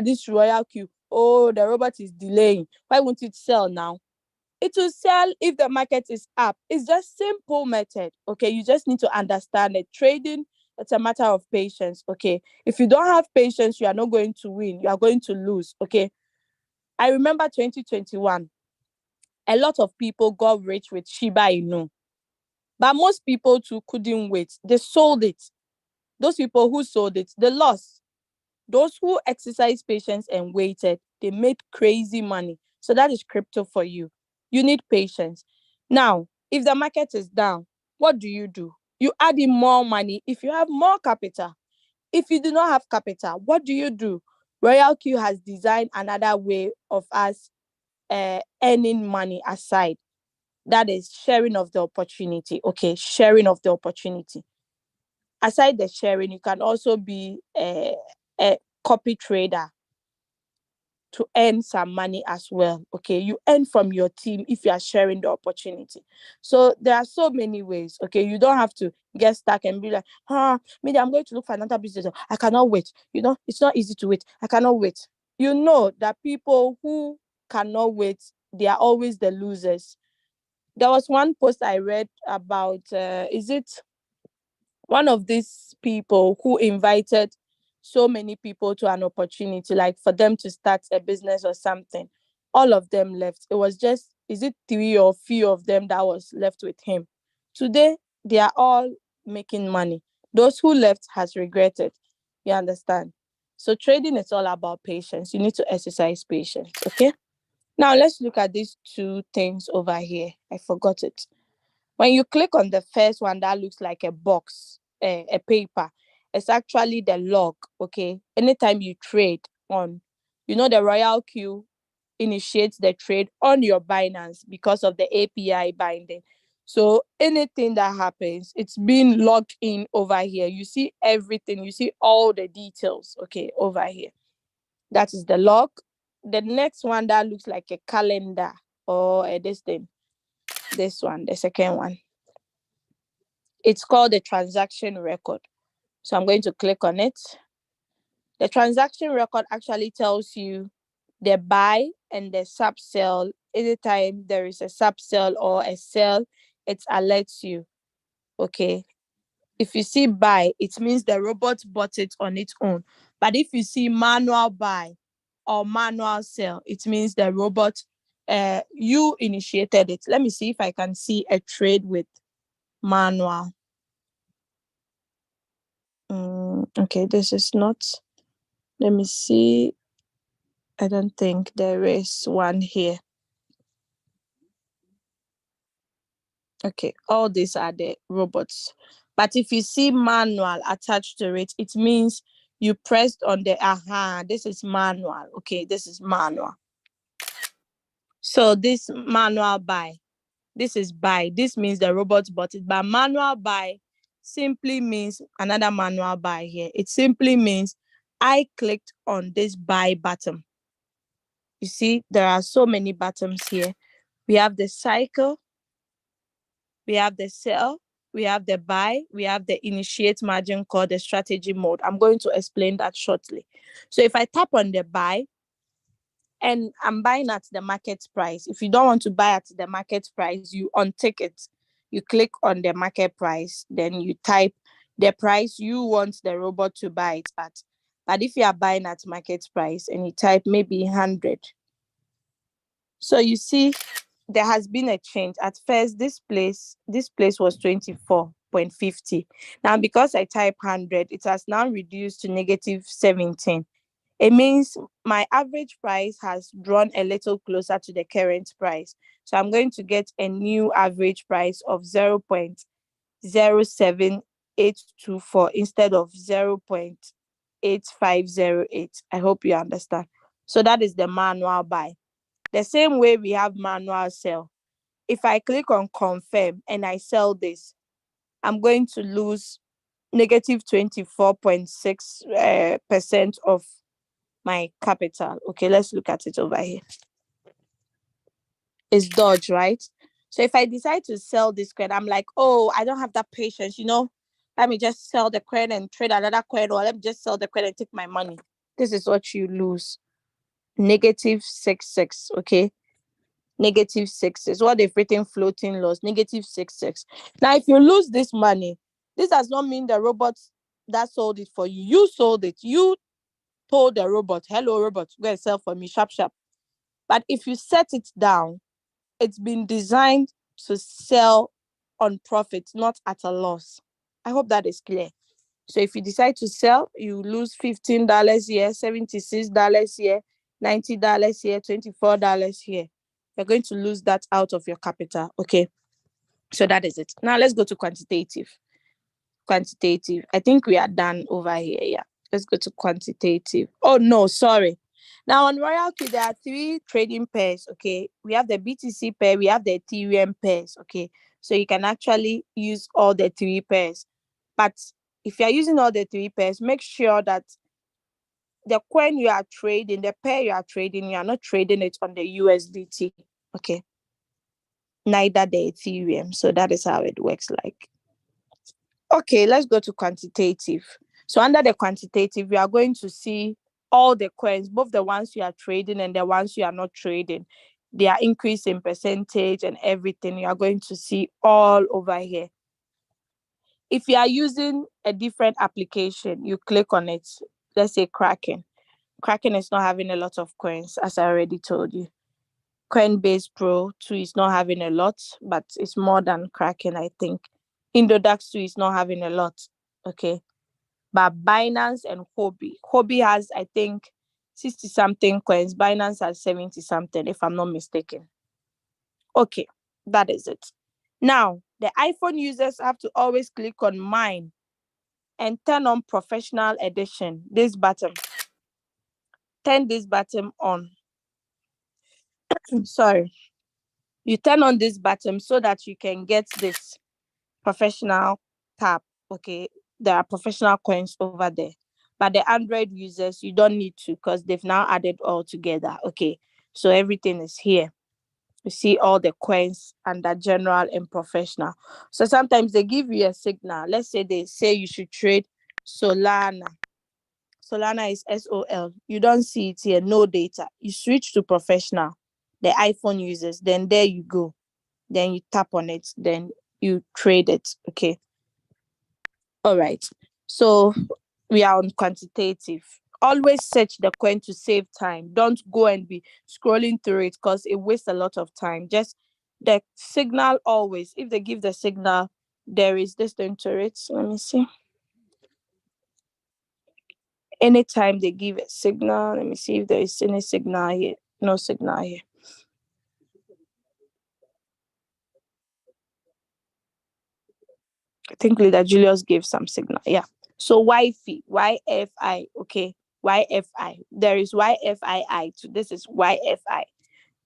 this Royalq, the robot is delaying. Why won't it sell now? It will sell if the market is up. It's just simple method. Okay, you just need to understand it. Trading, it's a matter of patience. Okay, if you don't have patience, you are not going to win. You are going to lose. Okay, I remember 2021. A lot of people got rich with Shiba Inu, but most people too couldn't wait. They sold it. Those people who sold it, they lost. Those who exercised patience and waited, they made crazy money. So that is crypto for you. You need patience. Now, if the market is down, what do? You add in more money if you have more capital. If you do not have capital, what do? Royalq has designed another way of us earning money aside. That is sharing of the opportunity. Okay, sharing of the opportunity. Aside the sharing, you can also be a copy trader to earn some money as well. Okay, you earn from your team if you are sharing the opportunity. So there are so many ways. Okay, you don't have to get stuck and be like, maybe I'm going to look for another business. I cannot wait. It's not easy to wait. I cannot wait. You know that people who cannot wait, they are always the losers. There was one post I read about, is it one of these people who invited so many people to an opportunity, like for them to start a business or something. All of them left. It was just, is it 3 or few of them that was left with him? Today, they are all making money. Those who left has regretted. You understand? So trading is all about patience. You need to exercise patience, okay? Now let's look at these two things over here. I forgot it. When you click on the first one, that looks like a box, a paper, It's actually the log, okay? Anytime you trade on, the Royalq initiates the trade on your Binance because of the API binding. So anything that happens, it's being logged in over here. You see everything. You see all the details, okay, over here. That is the log. The next one that looks like a calendar or this thing. This one, the second one. It's called the transaction record. So I'm going to click on it. The transaction record actually tells you the buy and the sub sell. Anytime there is a sub sell or a sell, it alerts you. Okay. If you see buy, it means the robot bought it on its own. But if you see manual buy or manual sell, it means the robot, you initiated it. Let me see if I can see a trade with manual. Okay, this is not. Let me see. I don't think there is one here. Okay, all these are the robots. But if you see manual attached to it, it means you pressed on the this is manual. Okay, this is manual. So this manual buy, this is buy. This means the robot bought it. But manual buy simply means another manual buy here. It simply means I clicked on this buy button. You see, there are so many buttons here. We have the cycle, we have the sell, we have the buy, we have the initiate margin called the strategy mode. I'm going to explain that shortly. So if I tap on the buy, and I'm buying at the market price. If you don't want to buy at the market price, you untick it. You click on the market price, then you type the price you want the robot to buy it at. But if you are buying at market price and you type maybe 100, so you see there has been a change. At first, this place was 24.50. Now, because I type 100, it has now reduced to negative 17. It means my average price has drawn a little closer to the current price. So I'm going to get a new average price of 0.07824 instead of 0.8508. I hope you understand. So that is the manual buy. The same way we have manual sell. If I click on confirm and I sell this, I'm going to lose negative 24.6% of my capital. Okay, let's look at it over here. It's Dodge, right? So if I decide to sell this coin, I'm like, oh, I don't have that patience, let me just sell the coin and trade another coin, or let me just sell the coin and take my money. This is what you lose. Negative 66, okay? Negative 6 is what they've written floating loss, negative 66. Now, if you lose this money, this does not mean the robot that sold it for you. You sold it. You told the robot, hello, robot, go and sell for me, sharp, sharp. But if you set it down, it's been designed to sell on profit, not at a loss. I hope that is clear. So if you decide to sell, you lose $15 here, $76 here, $90 here, $24 here. You're going to lose that out of your capital. Okay. So that is it. Now let's go to quantitative. Quantitative. I think we are done over here. Yeah. Let's go to quantitative. Oh, no, sorry. Now on Royalq, there are 3 trading pairs. Okay. We have the BTC pair, we have the Ethereum pairs. Okay. So you can actually use all the 3 pairs. But if you're using all the 3 pairs, make sure that the coin you are trading, the pair you are trading, you are not trading it on the USDT. Okay. Neither the Ethereum. So that is how it works like. Okay, let's go to quantitative. So under the quantitative, we are going to see all the coins, both the ones you are trading and the ones you are not trading. They are increasing percentage and everything. You are going to see all over here. If you are using a different application, you click on it. Let's say Kraken. Kraken is not having a lot of coins, as I already told you. Coinbase Pro 2 is not having a lot, but it's more than Kraken, I think. Indodax 2 is not having a lot. Okay. But Binance and Hobby. Hobby has, I think, 60 something coins. Binance has 70 something, if I'm not mistaken. Okay, that is it. Now, the iPhone users have to always click on mine and turn on professional edition, this button. Turn this button on. Sorry. You turn on this button so that you can get this professional tab. Okay. There are professional coins over there. But the Android users, you don't need to because they've now added all together. Okay. So everything is here. You see all the coins under general and professional. So sometimes they give you a signal. Let's say they say you should trade Solana. Solana is SOL. You don't see it here, no data. You switch to professional, the iPhone users, then there you go. Then you tap on it, then you trade it. Okay. All right. So we are on quantitative. Always search the coin to save time. Don't go and be scrolling through it because it wastes a lot of time. Just the signal always. If they give the signal, there is this thing to it. Let me see. Anytime they give a signal, let me see if there is any signal here. No signal here. I think Leader Julius gave some signal. Yeah. So Wi-Fi, YFI, okay. YFI. There is YFII too. This is YFI.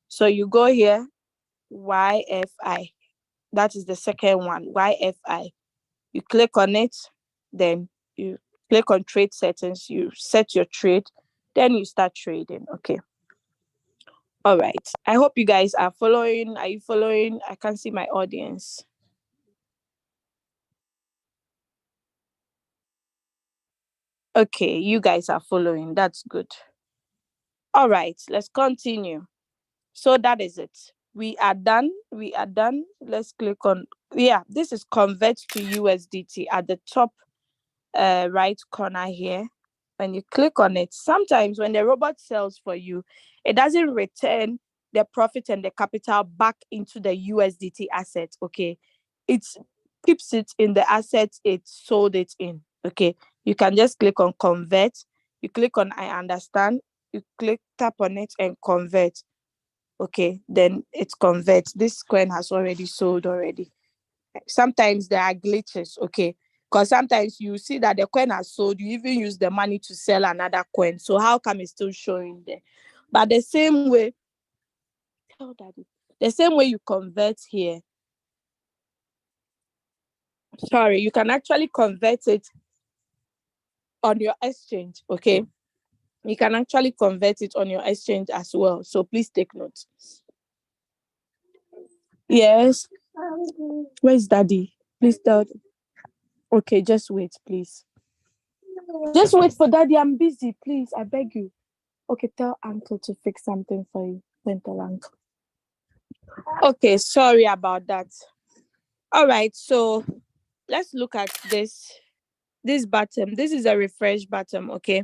So you go here, YFI. That is the second one, YFI. You click on it, then you click on trade settings, you set your trade, then you start trading. Okay. All right. I hope you guys are following. Are you following? I can't see my audience. Okay, you guys are following. That's good. All right, let's continue. So that is it. We are done. We are done. Let's click on, yeah, this is convert to USDT at the top right corner here. When you click on it, sometimes when the robot sells for you, it doesn't return the profit and the capital back into the USDT asset. Okay, it keeps it in the asset it sold it in. Okay, you can just click on convert. You click on I understand. You tap on it and convert. Okay, then it converts. This coin has already sold already. Sometimes there are glitches. Okay, because sometimes you see that the coin has sold, you even use the money to sell another coin. So how come it's still showing there? But the same way, you convert here. Sorry, you can actually convert it on your exchange. Okay, you can actually convert it on your exchange as well. So please take note. Yes. Where's Daddy? Please tell. Okay, just wait, please. Just wait for Daddy. I'm busy, please. I beg you. Okay, tell Uncle to fix something for you. Then tell Uncle. Okay, sorry about that. All right, so let's look at this button. This is a refresh button. Okay,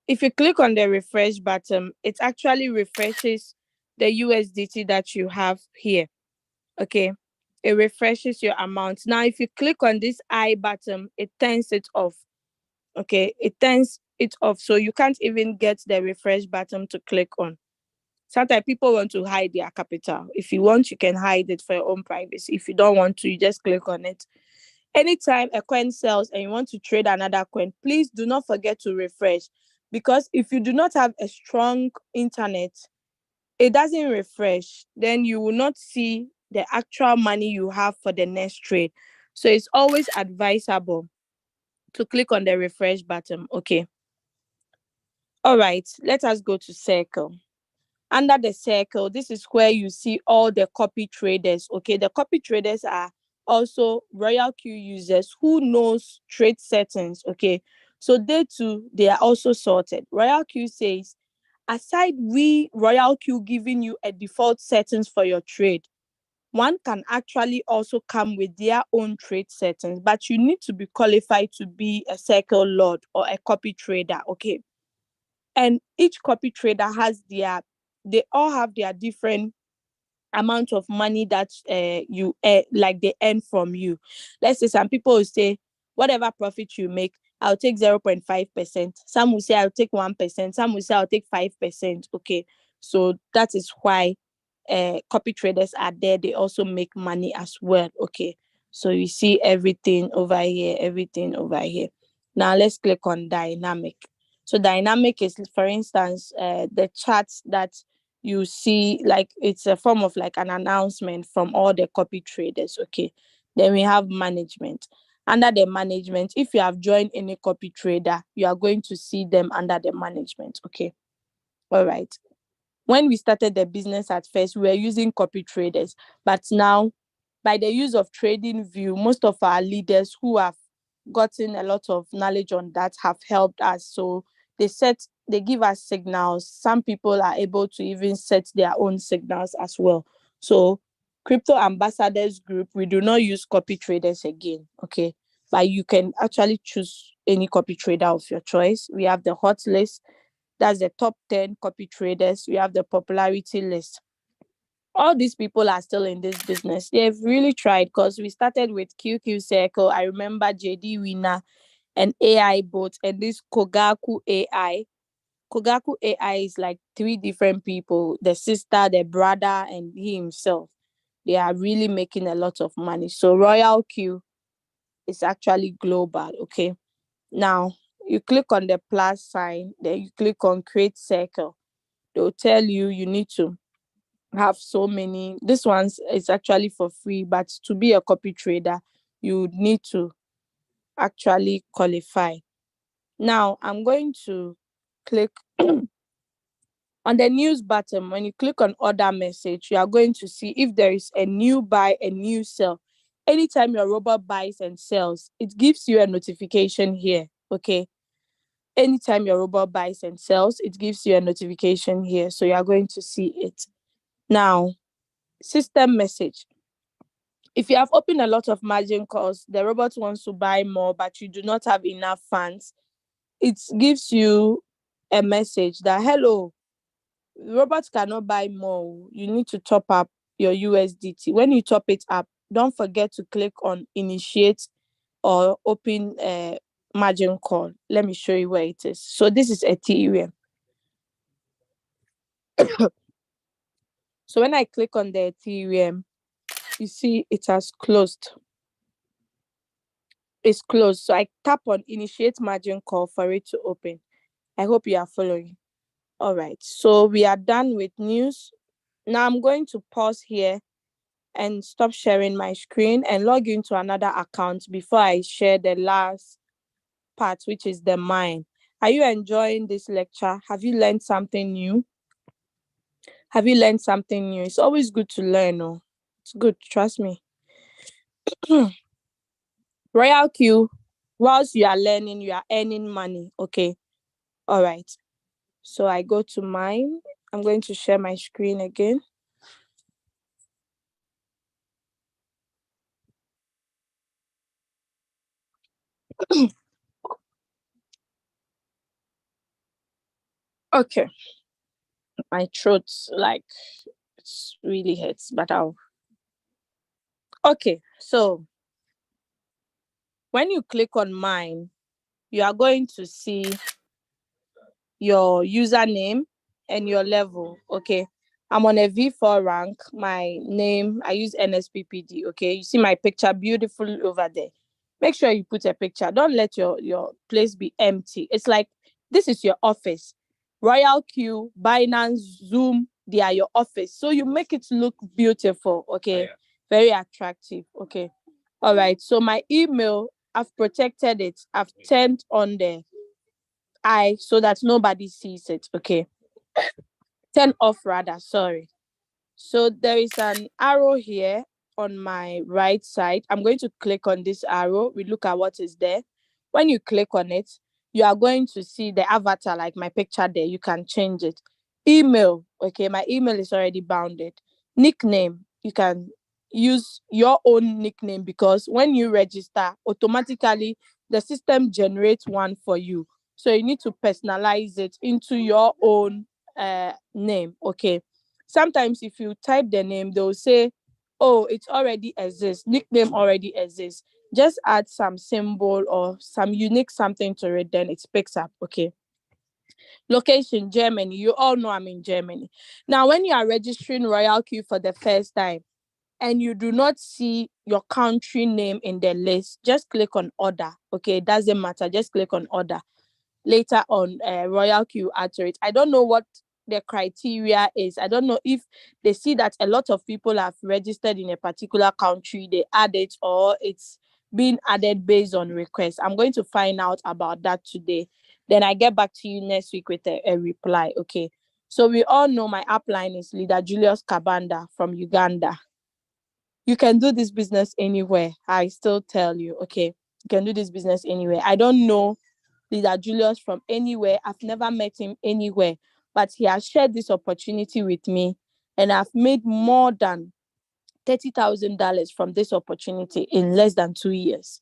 if you click on the refresh button, it actually refreshes the USDT that you have here. Okay, it refreshes your amount. Now if you click on this I button, it turns it off. Okay, it turns it off, so you can't even get the refresh button to click on. Sometimes people want to hide their capital. If you want, you can hide it for your own privacy. If you don't want to, you just click on it. Anytime a coin sells and you want to trade another coin, please do not forget to refresh, because if you do not have a strong internet, it doesn't refresh. Then you will not see the actual money you have for the next trade. So it's always advisable to click on the refresh button. Okay. All right, let us go to circle. Under the circle, this is where you see all the copy traders. Okay, the copy traders are also Royalq users who knows trade settings. Okay, so they too, they are also sorted. Royalq says, aside we Royalq giving you a default settings for your trade, one can actually also come with their own trade settings, but you need to be qualified to be a circle lord or a copy trader. Okay, and each copy trader has they all have their different amount of money that you like they earn from you. Let's say some people will say, whatever profit you make, I'll take 0.5%. Some will say I'll take 1%. Some will say I'll take 5%. Okay, so that is why copy traders are there. They also make money as well. Okay, So you see everything over here, everything over here. Now let's click on dynamic. So dynamic is, for instance, the charts that you see, like it's a form of like an announcement from all the copy traders. Okay. Then we have management. Under the management, if you have joined any copy trader, you are going to see them under the management. Okay. All right. When we started the business at first, we were using copy traders, but now by the use of trading view, most of our leaders who have gotten a lot of knowledge on that have helped us. So they give us signals. Some people are able to even set their own signals as well. So crypto ambassadors group, we do not use copy traders again. Okay. But you can actually choose any copy trader of your choice. We have the hot list. That's the top 10 copy traders. We have the popularity list. All these people are still in this business. They've really tried, because we started with QQ Circle. I remember JD Winner and AI Bots and this Kogaku AI. Kogaku AI is like 3 different people, the sister, the brother, and he himself. They are really making a lot of money. So Royalq is actually global. Okay. Now you click on the plus sign, then you click on create circle. They'll tell you you need to have so many. This one's is actually for free, but to be a copy trader, you need to actually qualify. Now I'm going to click on the news button. When you click on order message, you are going to see if there is a new buy, a new sell. Anytime your robot buys and sells, it gives you a notification here. Okay. Anytime your robot buys and sells, it gives you a notification here. So you are going to see it. Now, system message. If you have opened a lot of margin calls, the robot wants to buy more, but you do not have enough funds, it gives you a message that, hello, robots cannot buy more. You need to top up your USDT. When you top it up, don't forget to click on initiate or open a margin call. Let me show you where it is. So this is Ethereum. So when I click on the Ethereum, you see it has closed. It's closed. So I tap on initiate margin call for it to open. I hope you are following. All right. So we are done with news. Now I'm going to pause here and stop sharing my screen and log into another account before I share the last part, which is the mine. Are you enjoying this lecture? Have you learned something new? Have you learned something new? It's always good to learn. Oh, it's good. Trust me. Royalq, whilst you are learning, you are earning money. Okay. All right. So I go to mine. I'm going to share my screen again. Okay. My throat, like, it's really hurts, but I'll. Okay. So when you click on mine, you are going to see your username and your level. Okay. I'm on a V4 rank. My name, I use NSPPD. Okay. You see my picture beautiful over there. Make sure you put a picture. Don't let your place be empty. It's like this is your office. Royalq, Binance, Zoom, they are your office. So you make it look beautiful. Okay. Yeah. Very attractive. Okay. All right. So my email, I've protected it. I've turned on the eye so that nobody sees it. Okay. Turn off rather. Sorry. So there is an arrow here on my right side. I'm going to click on this arrow. We look at what is there. When you click on it, you are going to see the avatar, like my picture there. You can change it. Email. Okay, my email is already bounded. Nickname. You can use your own nickname, because when you register, automatically the system generates one for you. So you need to personalize it into your own name. Okay. Sometimes if you type the name, they'll say, oh, it already exists, nickname already exists. Just add some symbol or some unique something to it, then it picks up. Okay. Location, Germany. You all know I'm in Germany. Now, when you are registering Royalq for the first time, and you do not see your country name in the list, just click on order. Okay, it doesn't matter. Just click on order. Later on, Royalq will add to it. I don't know what the criteria is. I don't know if they see that a lot of people have registered in a particular country, they add it, or it's being added based on request. I'm going to find out about that today. Then I get back to you next week with a reply. Okay. So we all know my upline is Leader Julius Kabanda from Uganda. You can do this business anywhere. I still tell you, okay, you can do this business anywhere. I don't know Leader Julius from anywhere. I've never met him anywhere, but he has shared this opportunity with me, and I've made more than $30,000 from this opportunity in less than 2 years.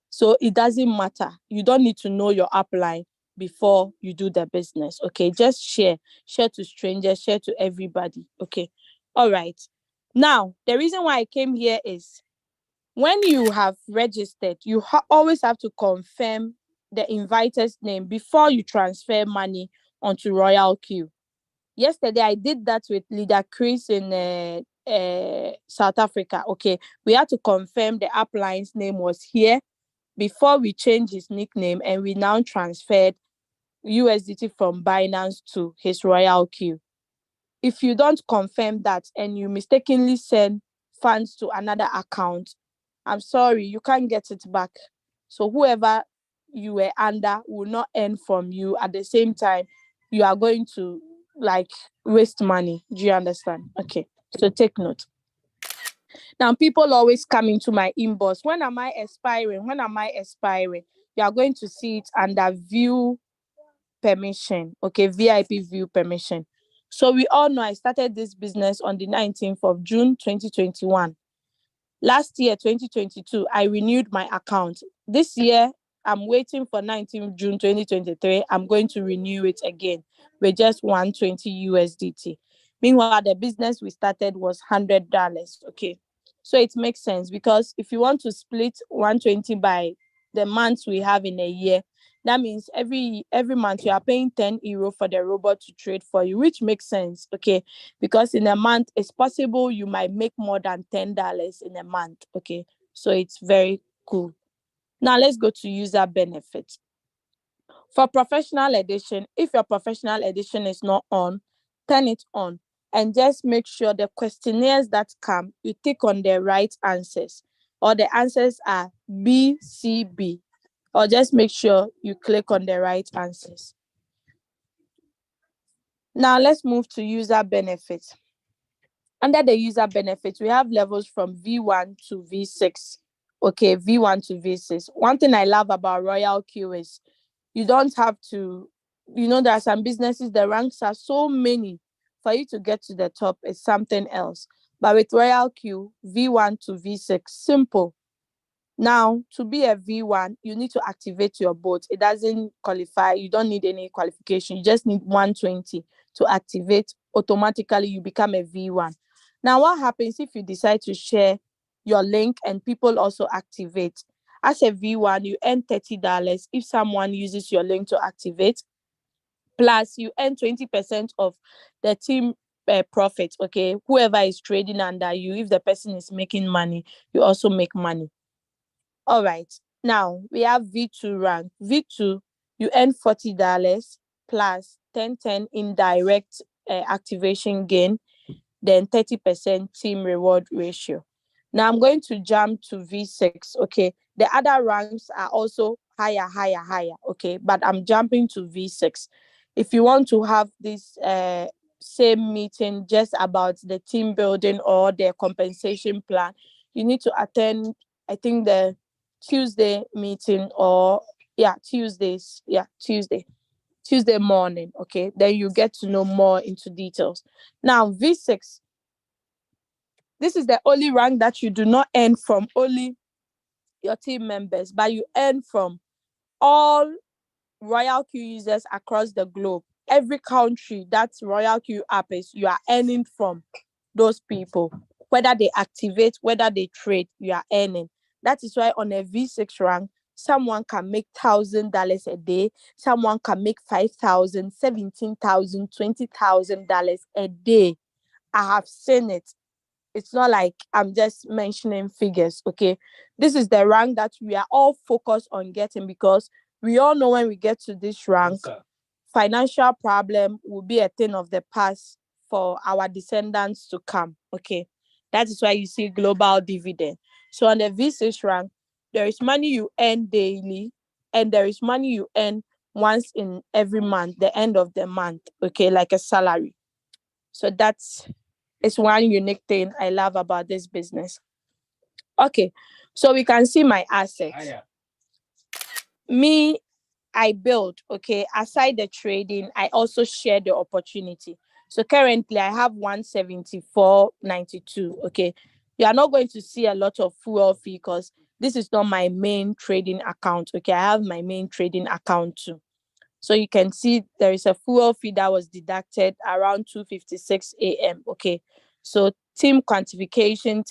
So it doesn't matter. You don't need to know your upline before you do the business. Okay, just share to strangers, share to everybody. Okay, all right. Now, the reason why I came here is when you have registered, you always have to confirm the inviter's name before you transfer money onto Royalq. Yesterday, I did that with Leader Chris in South Africa. Okay, we had to confirm the upline's name was here before we changed his nickname, and we now transferred USDT from Binance to his Royalq. If you don't confirm that and you mistakenly send funds to another account, I'm sorry, you can't get it back. So whoever you were under will not earn from you. At the same time, you are going to waste money. Do you understand? Okay, so take note. Now, people always come into my inbox. When am I expiring? When am I expiring? You are going to see it under view permission. Okay, VIP view permission. So we all know I started this business on the 19th of June, 2021. Last year, 2022, I renewed my account. This year, I'm waiting for 19th June 2023. I'm going to renew it again with just 120 USDT. Meanwhile, the business we started was $100. Okay. So it makes sense because if you want to split 120 by the months we have in a year, that means every month you are paying €10 for the robot to trade for you, which makes sense, okay? Because in a month, it's possible you might make more than $10 in a month, okay? So it's very cool. Now let's go to user benefits. For professional edition, if your professional edition is not on, turn it on and just make sure the questionnaires that come, you tick on the right answers, or the answers are B, C, B, or just make sure you click on the right answers. Now let's move to user benefits. Under the user benefits, we have levels from V1 to V6. Okay, V1 to V6. One thing I love about Royalq is you don't have to, there are some businesses, the ranks are so many. For you to get to the top is something else. But with Royalq, V1 to V6, simple. Now, to be a V1, you need to activate your bot. It doesn't qualify. You don't need any qualification. You just need 120 to activate. Automatically, you become a V1. Now, what happens if you decide to share your link and people also activate? As a V1, you earn $30 if someone uses your link to activate. Plus, you earn 20% of the team profit, okay? Whoever is trading under you, if the person is making money, you also make money. All right. Now, we have V2 rank. V2, you earn $40 plus 10 indirect activation gain, then 30% team reward ratio. Now, I'm going to jump to V6, okay? The other ranks are also higher, okay? But I'm jumping to V6. If you want to have this same meeting just about the team building or the compensation plan, you need to attend, I think, the Tuesday meeting, or Tuesday morning, okay? Then you get to know more into details. Now, V6, this is the only rank that you do not earn from only your team members, but you earn from all Royalq users across the globe. Every country that Royalq app is, you are earning from those people. Whether they activate, whether they trade, you are earning. That is why on a V6 rank, someone can make $1,000 a day. Someone can make $5,000, $17,000, $20,000 a day. I have seen it. It's not like I'm just mentioning figures, okay? This is the rank that we are all focused on getting, because we all know when we get to this rank, financial problem will be a thing of the past for our descendants to come, okay? That is why you see global dividend. So on the V6 rank, there is money you earn daily, and there is money you earn once in every month, the end of the month, okay, like a salary. So that's it's one unique thing I love about this business. Okay, so we can see my assets. Me, I build, okay, aside the trading, I also share the opportunity. So currently I have 174.92, okay. You are not going to see a lot of fuel fee because this is not my main trading account, okay. I have my main trading account too. So you can see there is a fuel fee that was deducted around 2:56 a.m. Okay. So team quantification,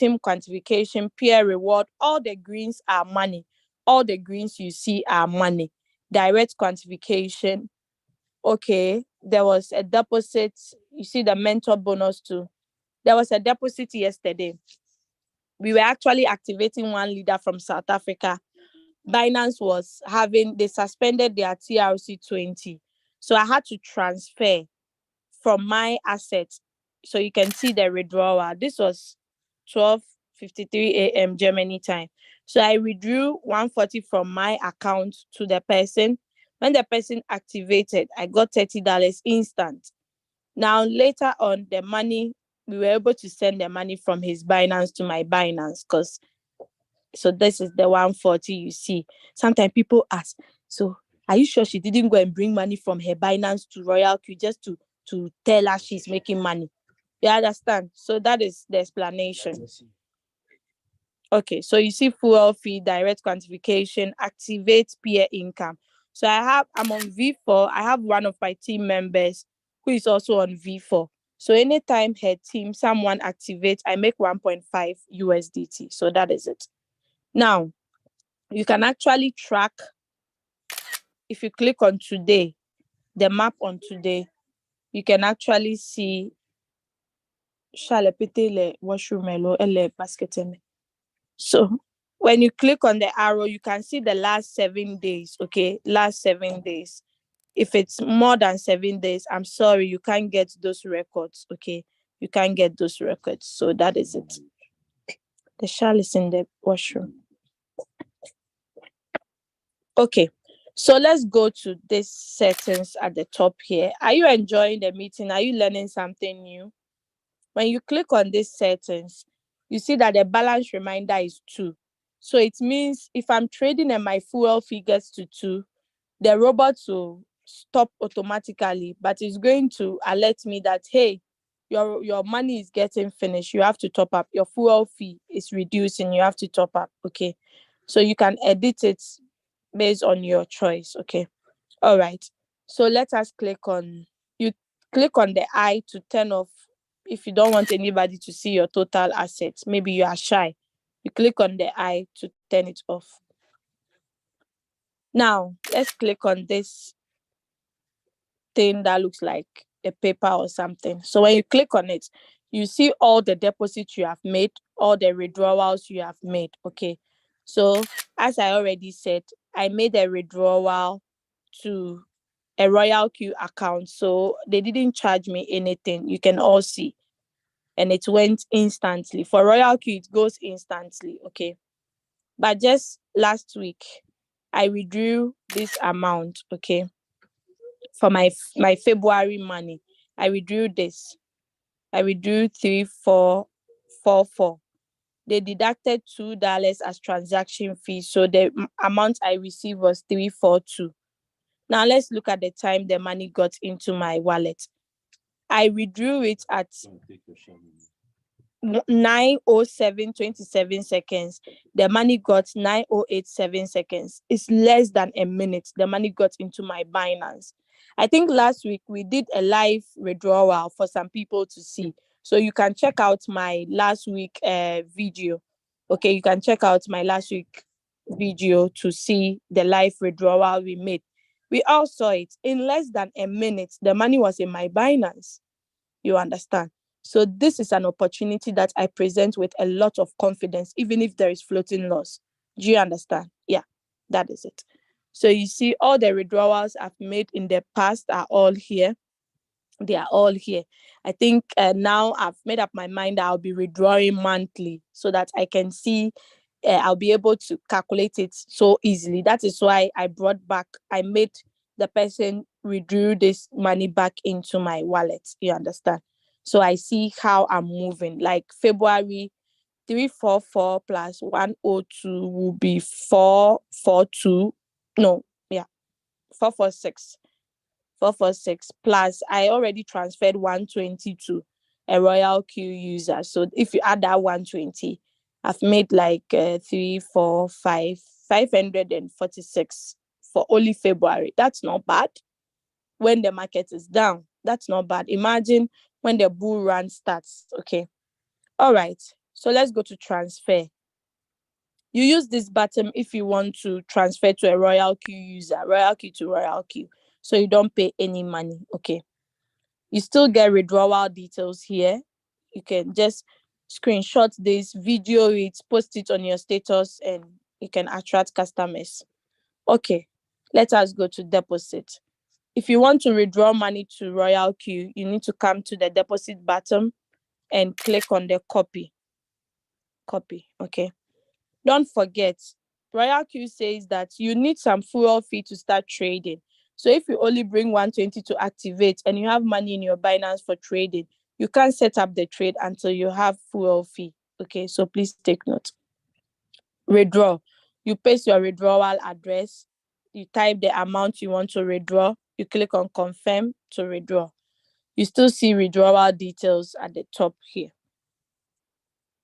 peer reward, all the greens are money. All the greens you see are money. Direct quantification. Okay. There was a deposit. You see the mentor bonus too. There was a deposit yesterday. We were actually activating one leader from South Africa. Binance they suspended their TRC20. So I had to transfer from my assets. So you can see the withdrawal. This was 12:53 a.m. Germany time. So I withdrew 140 from my account to the person. When the person activated, I got $30 instant. Now, later on, we were able to send the money from his Binance to my Binance, so this is the 140 you see. Sometimes people ask, so are you sure she didn't go and bring money from her Binance to Royalq just to tell her she's making money? You understand? So that is the explanation. Okay, so you see fuel fee, direct quantification, activate peer income. So I'm on V4. I have one of my team members who is also on V4. So anytime someone activates, I make 1.5 USDT. So that is it. Now, you can actually track, if you click on today, the map on today, you can actually see so when you click on the arrow, you can see the last 7 days, okay? Last 7 days. If it's more than 7 days, I'm sorry, you can't get those records, okay? You can't get those records. So that is it. The shell is in the washroom. Okay, so let's go to this settings at the top here. Are you enjoying the meeting? Are you learning something new? When you click on this settings, you see that the balance reminder is 2. So it means if I'm trading and my fuel fee gets to 2, the robot will stop automatically, but it's going to alert me that, hey, your money is getting finished. You have to top up. Your fuel fee is reducing. You have to top up. Okay. So you can edit it based on your choice. Okay. All right. So let us click on the eye to turn off if you don't want anybody to see your total assets. Maybe you are shy. You click on the eye to turn it off. Now, let's click on this thing that looks like a paper or something. So when you click on it, you see all the deposits you have made, all the withdrawals you have made. Okay. So as I already said, I made a withdrawal to a Royalq account. So they didn't charge me anything. You can all see. And it went instantly. For Royalq, it goes instantly. Okay. But just last week, I withdrew this amount. Okay. For my February money, I withdrew this. I withdrew 3,444. They deducted $2 as transaction fee, so the amount I received was 342. Now let's look at the time the money got into my wallet. I withdrew it at 9:07:27 seconds. The money got 9:08:7 seconds. It's less than a minute. The money got into my Binance. I think last week we did a live withdrawal for some people to see. So you can check out my last week video. Okay, you can check out my last week video to see the live withdrawal we made. We all saw it. In less than a minute, the money was in my Binance. You understand? So this is an opportunity that I present with a lot of confidence, even if there is floating loss. Do you understand? Yeah, that is it. So you see all the withdrawals I've made in the past are all here. They are all here. I think now I've made up my mind that I'll be withdrawing monthly so that I can see, I'll be able to calculate it so easily. That is why I made the person withdrew this money back into my wallet. You understand? So I see how I'm moving. Like February 344 plus 102 will be 442. No, yeah, 446. 446 plus I already transferred 120 to a Royalq user. So if you add that 120, I've made like 546 for only February. That's not bad. When the market is down, that's not bad. Imagine when the bull run starts. Okay. All right. So let's go to transfer. You use this button if you want to transfer to a Royalq user, Royalq to Royalq. So you don't pay any money. Okay. You still get withdrawal details here. You can just screenshot this, video it, post it on your status, and you can attract customers. Okay, let us go to deposit. If you want to withdraw money to Royalq, you need to come to the deposit button and click on the copy. Copy, okay. Don't forget, Royalq says that you need some fuel fee to start trading. So if you only bring 120 to activate and you have money in your Binance for trading, you can't set up the trade until you have fuel fee. Okay, so please take note. Withdraw. You paste your withdrawal address. You type the amount you want to withdraw. You click on confirm to withdraw. You still see withdrawal details at the top here.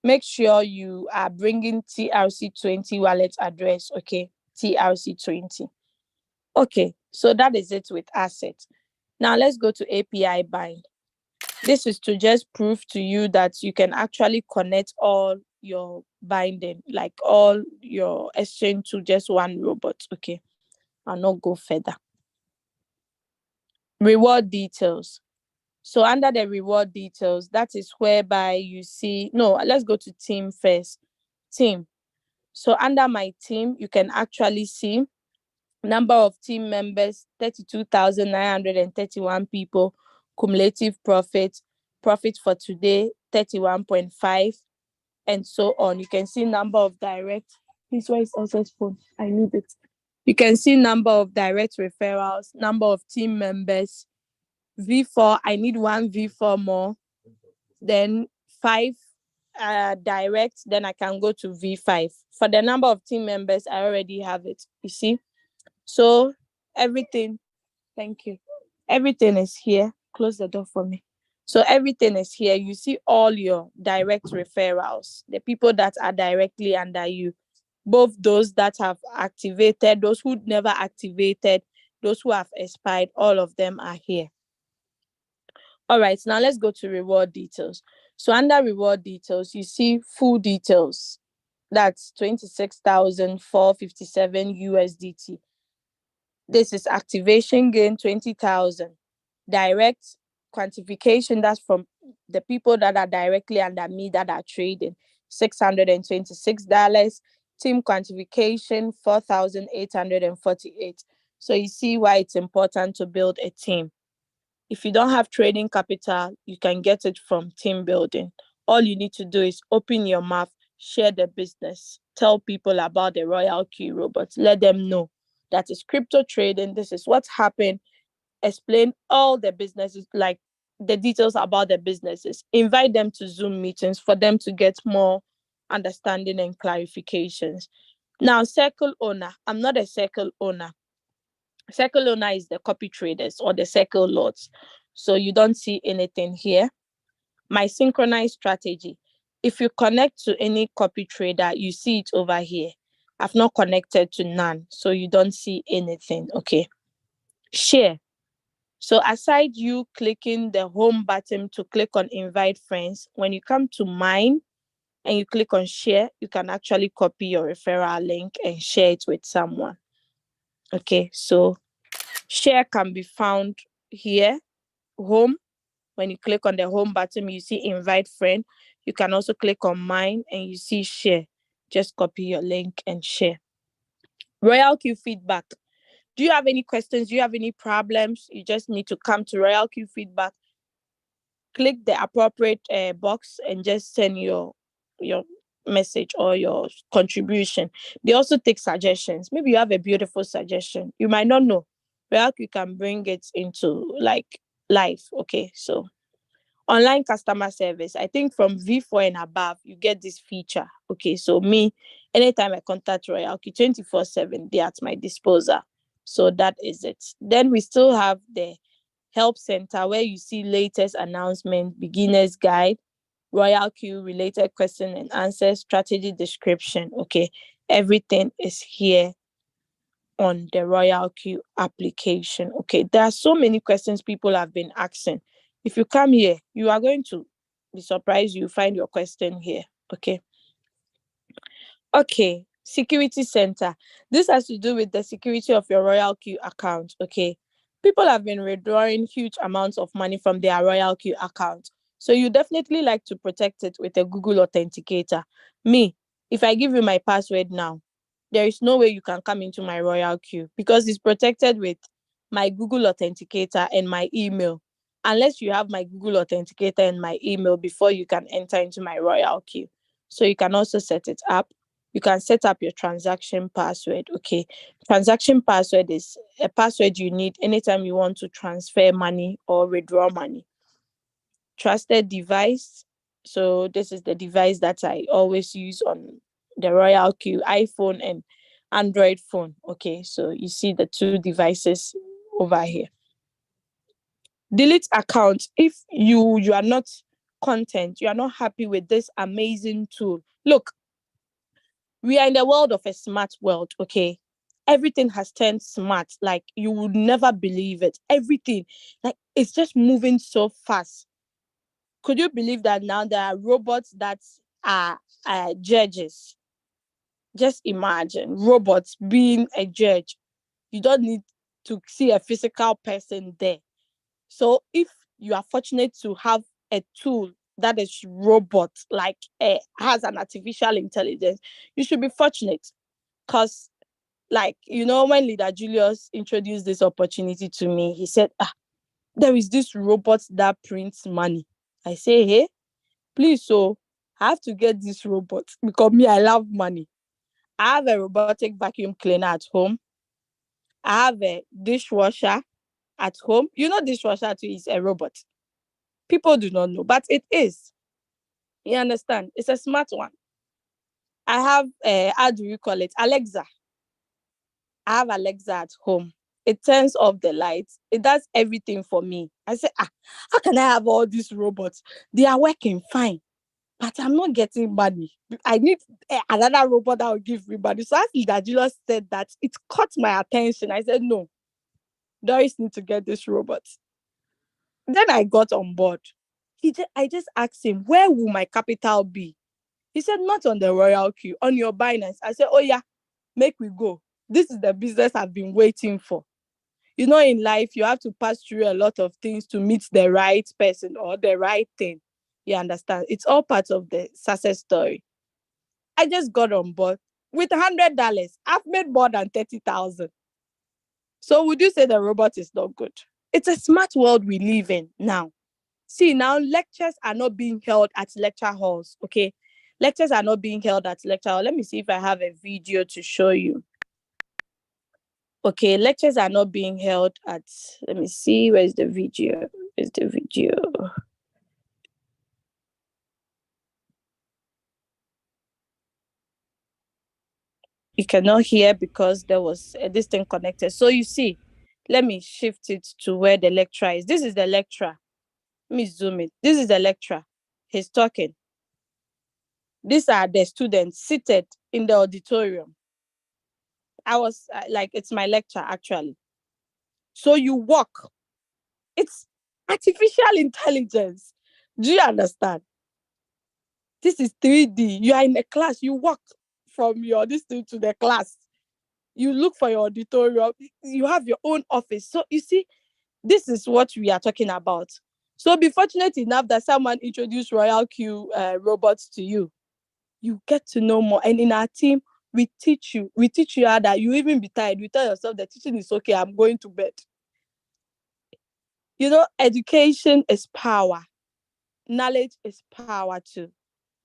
Make sure you are bringing TRC20 wallet address, okay? TRC20. Okay, so that is it with assets. Now let's go to API bind. This is to just prove to you that you can actually connect all your binding, like all your exchange to just one robot, okay? I'll not go further. Reward details. So under the reward details, that is whereby you see, no, let's go to team first. Team. So under my team, you can actually see number of team members, 32,931 people, cumulative profit for today, 31.5, and so on. You can see number of direct. This one is also phone. I need it. You can see number of direct referrals, number of team members. V4, I need one V4 more. Then 5 direct, then I can go to V5. For the number of team members, I already have it. You see? So everything, thank you. Everything is here. Close the door for me. So everything is here. You see all your direct referrals, the people that are directly under you, both those that have activated, those who never activated, those who have expired, all of them are here. All right, now let's go to reward details. So under reward details, you see full details. That's 26,457 USDT. This is activation gain, 20,000. Direct quantification, that's from the people that are directly under me that are trading, $626. Team quantification, 4,848. So you see why it's important to build a team. If you don't have trading capital, you can get it from team building. All you need to do is open your mouth, share the business, tell people about the Royalq robot, let them know that is crypto trading, this is what's happened, explain all the businesses, like the details about the businesses, invite them to Zoom meetings for them to get more understanding and clarifications. Now, circle owner, I'm not a circle owner. Circle owner is the copy traders or the circle lots. So you don't see anything here. My synchronized strategy. If you connect to any copy trader, you see it over here. I've not connected to none, so you don't see anything, okay? Share. So aside you clicking the home button to click on invite friends, when you come to mine and you click on share, you can actually copy your referral link and share it with someone. Okay, so share can be found here, home, When you click on the home button, you see invite friend. You can also click on mine and you see share. Just copy your link and share. Royalq feedback. Do you have any questions? Do you have any problems? You just need to come to Royalq feedback, click the appropriate box and just send your message or your contribution. They also take suggestions. Maybe you have a beautiful suggestion. You might not know. Well, you can bring it into like life. Okay, so online customer service. I think from V4 and above, you get this feature. Okay, so me, anytime I contact Royalq 24/7, they're at my disposal. So that is it. Then we still have the help center where you see latest announcement, beginner's guide, Royalq related question and answer, strategy description. Okay, everything is here on the Royalq application. Okay, there are so many questions people have been asking. If you come here, you are going to be surprised you find your question here. Okay. Okay, security center. This has to do with the security of your Royalq account. Okay, people have been withdrawing huge amounts of money from their Royalq account. So you definitely like to protect it with a Google Authenticator. Me, if I give you my password now, there is no way you can come into my Royalq because it's protected with my Google Authenticator and my email. Unless you have my Google Authenticator and my email before you can enter into my Royalq. So you can also set it up. You can set up your transaction password. Okay, transaction password is a password you need anytime you want to transfer money or withdraw money. Trusted device. So this is the device that I always use on the Royalq iPhone and Android phone. Okay, so you see the two devices over here. Delete account. If you are not content, you are not happy with this amazing tool. Look, we are in the world of a smart world, okay? Everything has turned smart. Like, you would never believe it. Everything, like, it's just moving so fast. Could you believe that now there are robots that are judges? Just imagine robots being a judge. You don't need to see a physical person there. So if you are fortunate to have a tool that is robot, like has an artificial intelligence, you should be fortunate. Because, like, when Leader Julius introduced this opportunity to me, he said, there is this robot that prints money. I say, hey, please, so I have to get this robot because me, I love money. I have a robotic vacuum cleaner at home. I have a dishwasher at home. Dishwasher too is a robot. People do not know, but it is. You understand? It's a smart one. I have, how do you call it? Alexa. I have Alexa at home. It turns off the lights. It does everything for me. I say, how can I have all these robots? They are working fine, but I'm not getting money. I need another robot that will give me money. So as Leader Julius said that, it caught my attention. I said, no, Doris need to get this robot. Then I got on board. I just asked him, where will my capital be? He said, not on the Royalq, on your Binance. I said, oh yeah, make we go. This is the business I've been waiting for. In life, you have to pass through a lot of things to meet the right person or the right thing. You understand? It's all part of the success story. I just got on board with $100. I've made more than 30,000. So would you say the robot is not good? It's a smart world we live in now. See, now lectures are not being held at lecture halls, okay? Lectures are not being held at lecture hall. Let me see if I have a video to show you. Okay, lectures are not being held at, let me see, where's the video? Where's the video? You cannot hear because there was this thing connected. So you see, let me shift it to where the lecturer is. This is the lecturer. Let me zoom it. This is the lecturer. He's talking. These are the students seated in the auditorium. I was like, it's my lecture actually. So you walk. It's artificial intelligence. Do you understand? This is 3D. You are in a class. You walk from your distance to the class. You look for your auditorium. You have your own office. So you see, this is what we are talking about. So be fortunate enough that someone introduced Royalq robots to you. You get to know more. And in our team, we teach you how that you even be tired. You tell yourself that teaching is okay, I'm going to bed. You know, education is power. Knowledge is power too.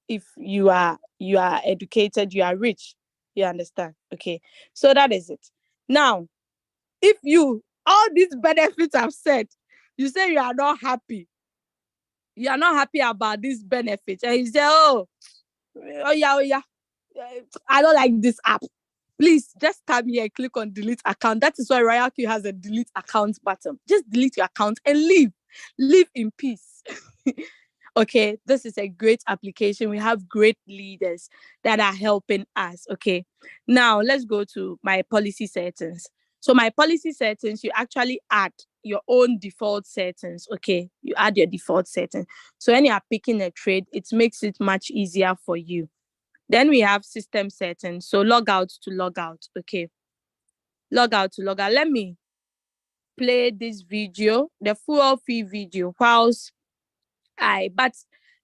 If you are educated, you are rich. You understand? Okay. So that is it. Now, if you all these benefits I've said, you say you are not happy. You are not happy about these benefits. And you say, oh yeah. I don't like this app. Please just come here and click on delete account. That is why Royalq has a delete account button. Just delete your account and leave. Live in peace. Okay, this is a great application. We have great leaders that are helping us. Okay, now let's go to my policy settings. So my policy settings, you actually add your own default settings. Okay, you add your default settings. So when you are picking a trade, it makes it much easier for you. Then we have system settings. So log out to log out. Okay, log out to log out. Let me play this video, the full fee video, whilst but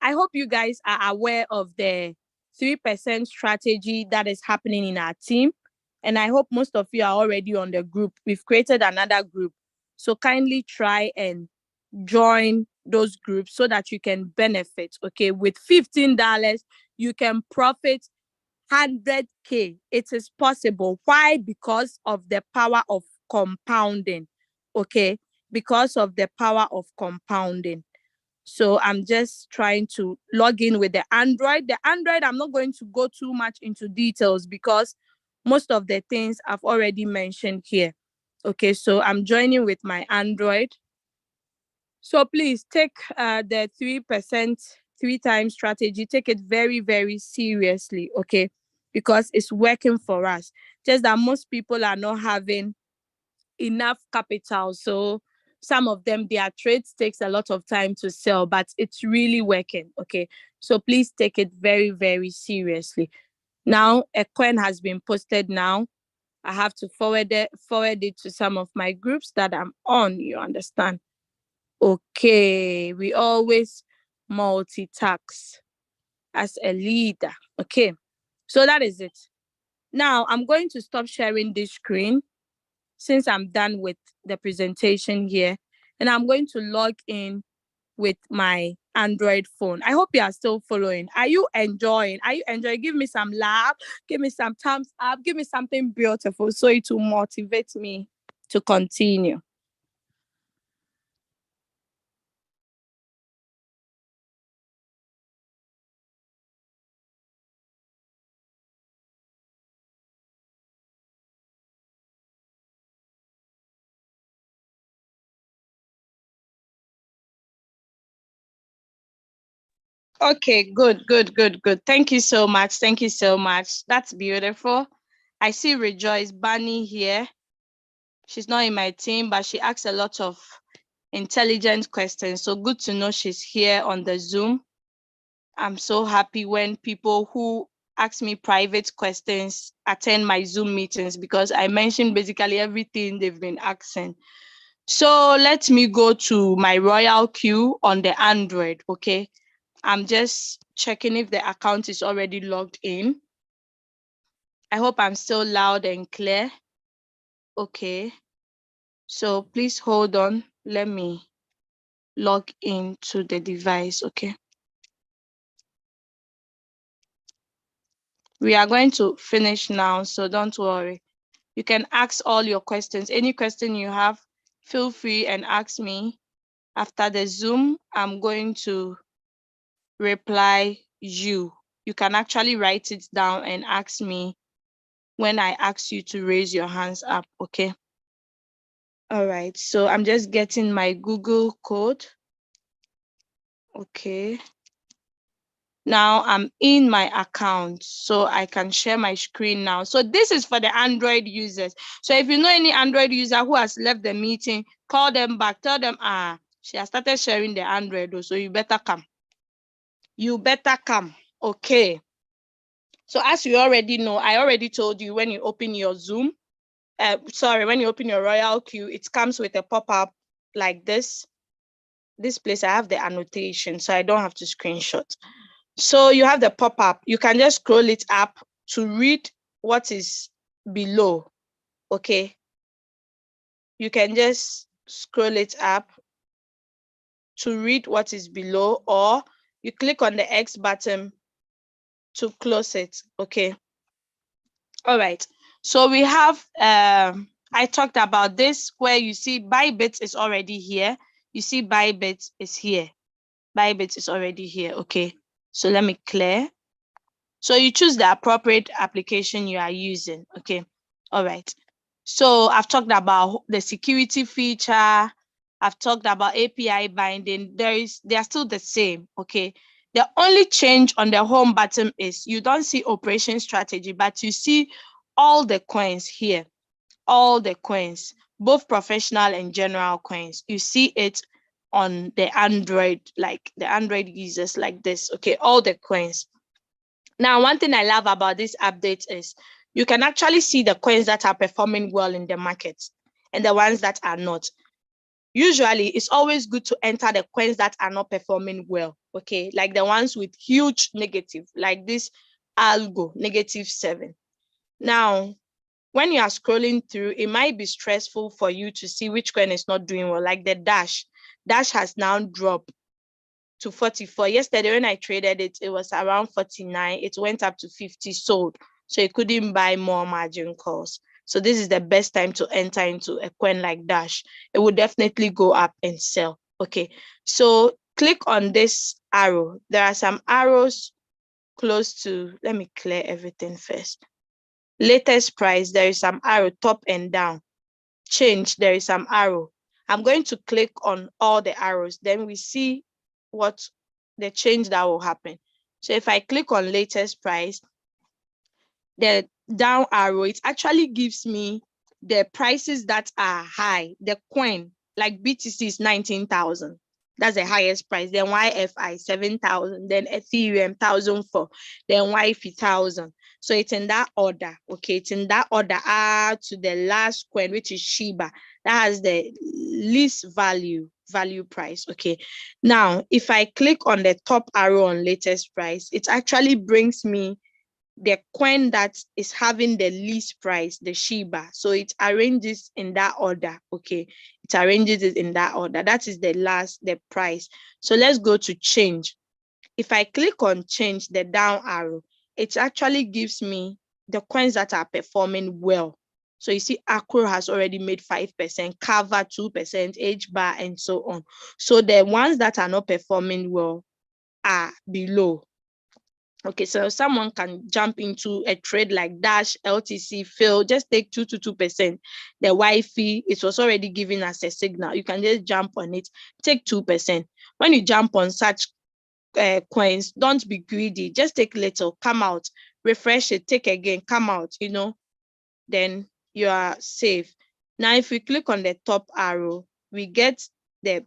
I hope you guys are aware of the 3% strategy that is happening in our team. And I hope most of you are already on the group. We've created another group. So kindly try and join those groups so that you can benefit. Okay, with $15, you can profit 100K. It is possible. Why? Because of the power of compounding. Okay, because of the power of compounding. So I'm just trying to log in with the Android. The Android, I'm not going to go too much into details because most of the things I've already mentioned here. Okay, so I'm joining with my Android. So please take the 3%, 3 times strategy. Take it very, very seriously, okay? Because it's working for us. Just that most people are not having enough capital. So some of them, their trades takes a lot of time to sell, but it's really working. Okay. So please take it very, very seriously. Now a coin has been posted now. I have to forward it to some of my groups that I'm on, you understand? Okay. We always multitask as a leader. Okay. So that is it. Now I'm going to stop sharing this screen since I'm done with the presentation here, and I'm going to log in with my Android phone. I hope you are still following. Are you enjoying? Give me some love, give me some thumbs up, give me something beautiful so it will motivate me to continue. Okay, good. Thank you so much. That's beautiful. I see Rejoice Bunny here. She's not in my team, but she asks a lot of intelligent questions. So good to know she's here on the Zoom. I'm so happy when people who ask me private questions attend my Zoom meetings because I mention basically everything they've been asking. So let me go to my Royalq on the Android, okay? I'm just checking if the account is already logged in. I hope I'm still loud and clear. Okay. So please hold on. Let me log into the device, okay? We are going to finish now, so don't worry. You can ask all your questions. Any question you have, feel free and ask me. After the Zoom, I'm going to reply you. You can actually write it down and ask me when I ask you to raise your hands up, okay? All right, so I'm just getting my Google code. Okay. Now I'm in my account, so I can share my screen now. So this is for the Android users. So if you know any Android user who has left the meeting, call them back, tell them, she has started sharing the Android, so you better come. You better come, okay? So as you already know, I already told you when you open your Zoom, when you open your Royalq, it comes with a pop-up like this. this place, I have the annotation, so I don't have to screenshot. So you have the pop-up. You can just scroll it up to read what is below, okay? You can just scroll it up to read what is below, or you click on the X button to close it, okay? All right, so we have, I talked about this where you see Bybit is already here. You see Bybit is here. Bybit is already here, okay? So let me clear. So you choose the appropriate application you are using, okay? All right. So I've talked about the security feature. I've talked about API binding. They are still the same, okay? The only change on the home button is you don't see operation strategy, but you see all the coins here, all the coins, both professional and general coins. You see it on the Android, like the Android users like this, okay? All the coins. Now, one thing I love about this update is you can actually see the coins that are performing well in the market and the ones that are not. Usually, it's always good to enter the coins that are not performing well, okay? Like the ones with huge negative, like this algo, -7. Now, when you are scrolling through, it might be stressful for you to see which coin is not doing well, like the Dash. Dash has now dropped to 44. Yesterday, when I traded it, it was around 49. It went up to 50, sold. So you couldn't buy more margin calls. So this is the best time to enter into a coin like Dash. It will definitely go up and sell. Okay, so click on this arrow. There are some arrows close to, let me clear everything first. Latest price, there is some arrow top and down. Change, there is some arrow. I'm going to click on all the arrows. Then we see what the change that will happen. So if I click on latest price, the down arrow, it actually gives me the prices that are high. The coin, like BTC is 19,000. That's the highest price. Then YFI 7,000. Then Ethereum 1,004. Then YFI 1,000. So it's in that order. Okay, it's in that order to the last coin, which is Shiba. That has the least value price. Okay, now if I click on the top arrow on latest price, it actually brings me the coin that is having the least price, the Shiba. So it arranges in that order. Okay, it arranges it in that order. That is the price. So let's go to change. If I click on change, the down arrow, it actually gives me the coins that are performing well. So you see Acro has already made 5%, Cover 2%, H-bar, and so on. So the ones that are not performing well are below. Okay, so someone can jump into a trade like Dash, LTC, fail, just take 2 to 2%. The Wi-Fi, it was already giving us a signal. You can just jump on it, take 2%. When you jump on such coins, don't be greedy. Just take little, come out, refresh it, take again, come out, then you are safe. Now, if we click on the top arrow, we get the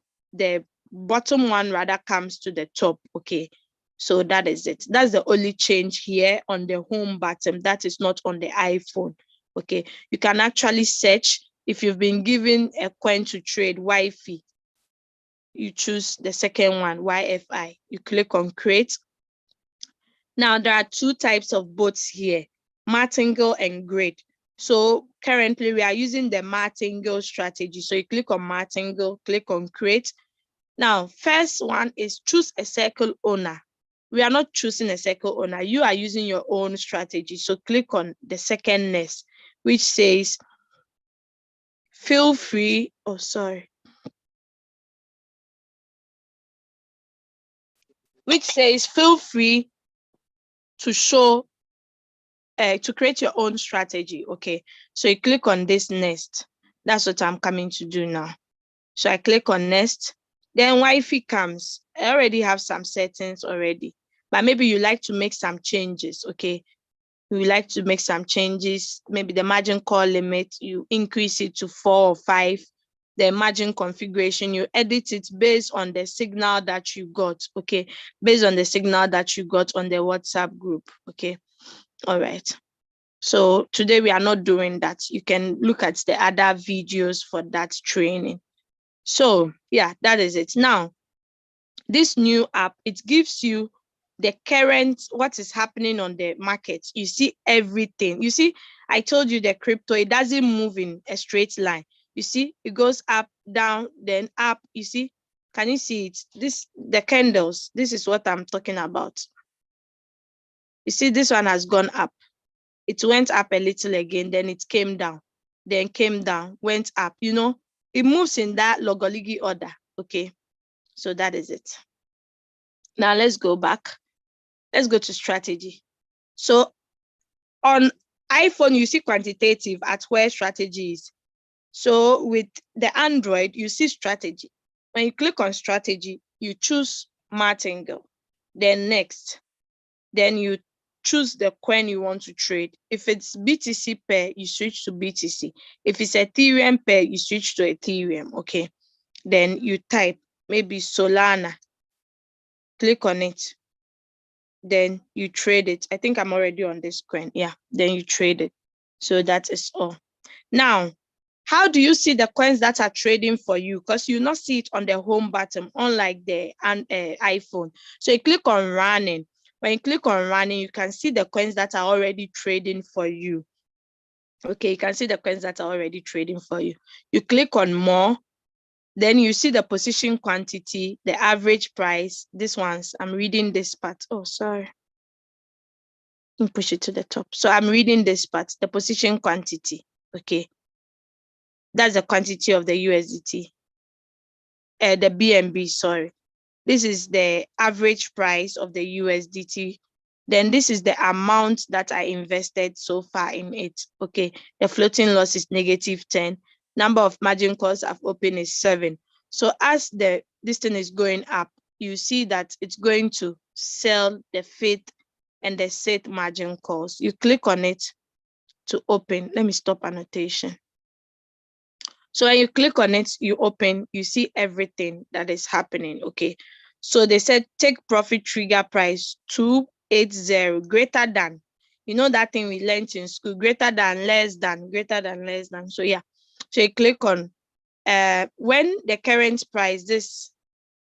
bottom one rather comes to the top. Okay, so that is it. That's the only change here on the home button that is not on the iPhone. Okay, you can actually search if you've been given a coin to trade, Wi-Fi. You choose the second one, YFI. You click on create. Now there are two types of bots here, martingale and grid. So currently we are using the martingale strategy. So you click on martingale, click on create. Now, first one is choose a circle owner. We are not choosing a circle owner. You are using your own strategy. So click on the second nest, which says, feel free. Oh, sorry. Which says, feel free to show, to create your own strategy. Okay. So you click on this nest. That's what I'm coming to do now. So I click on nest. Then Wi-Fi comes. I already have some settings already, but maybe you like to make some changes. Okay. You like to make some changes. Maybe the margin call limit, you increase it to 4 or 5. The margin configuration, you edit it based on the signal that you got. Okay. Based on the signal that you got on the WhatsApp group. Okay. All right. So today we are not doing that. You can look at the other videos for that training. So yeah, that is it. Now, This new app, it gives you the current, what is happening on the market. You see everything. You see, I told you the crypto, it doesn't move in a straight line. You see, it goes up, down, then up. You see, can you see it? The candles, this is what I'm talking about. You see, this one has gone up. It went up a little again, then it came down, then came down, went up. You know, it moves in that logology order. Okay, so that is it. Now let's go back. Let's go to strategy. So on iPhone, you see quantitative at where strategy is. So with the Android, you see strategy. When you click on strategy, you choose martingale. Then next, then you choose the coin you want to trade. If it's BTC pair, you switch to BTC. If it's Ethereum pair, you switch to Ethereum. Okay. Then you type maybe Solana. Click on it. Then you trade it. I think I'm already on this coin. Yeah. Then you trade it. So that is all. Now, how do you see the coins that are trading for you? Because you not see it on the home button, unlike the iPhone. So you click on running. When you click on running, you can see the coins that are already trading for you. Okay, you can see the coins that are already trading for you. You click on more, then you see the position quantity, the average price. This one's, I'm reading this part. Oh, sorry. Let me push it to the top. So I'm reading this part, the position quantity. Okay. That's the quantity of the USDT. The BNB, sorry. This is the average price of the USDT. Then this is the amount that I invested so far in it. Okay, the floating loss is -10. Number of margin calls I've opened is 7. So as this thing is going up, you see that it's going to sell the FIT and the SAT margin calls. You click on it to open. Let me stop annotation. So when you click on it, you open, you see everything that is happening. Okay. So they said take profit trigger price 280 greater than, you know, that thing we learned in school, greater than, less than, greater than, less than. So yeah. So you click on when the current price, this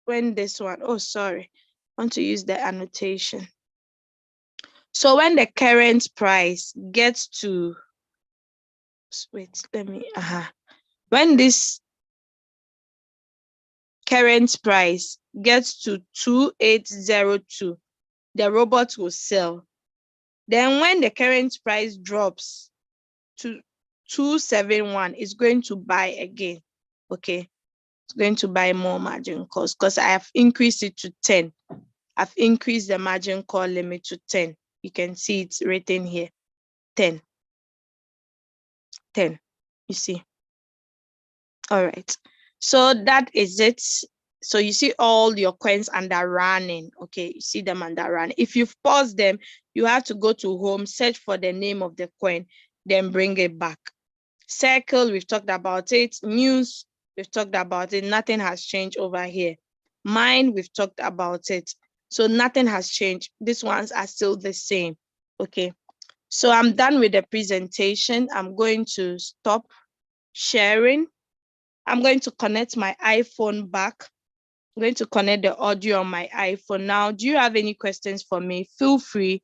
one, oh sorry, I want to use the annotation. So when the current price gets to, wait, let me, when this current price gets to 2802, the robot will sell. Then when the current price drops to 271, it's going to buy again. Okay, it's going to buy more margin calls because I have increased it to 10. I've increased the margin call limit to 10. You can see it's written here, 10. You see. All right. So that is it. So you see all your coins under running. Okay, you see them under running. If you've paused them, you have to go to home, search for the name of the coin, then bring it back. Circle, we've talked about it. News, we've talked about it. Nothing has changed over here. Mine, we've talked about it. So nothing has changed. These ones are still the same. Okay. So I'm done with the presentation. I'm going to stop sharing. I'm going to connect my iPhone back. I'm going to connect the audio on my iPhone now. Do you have any questions for me? Feel free.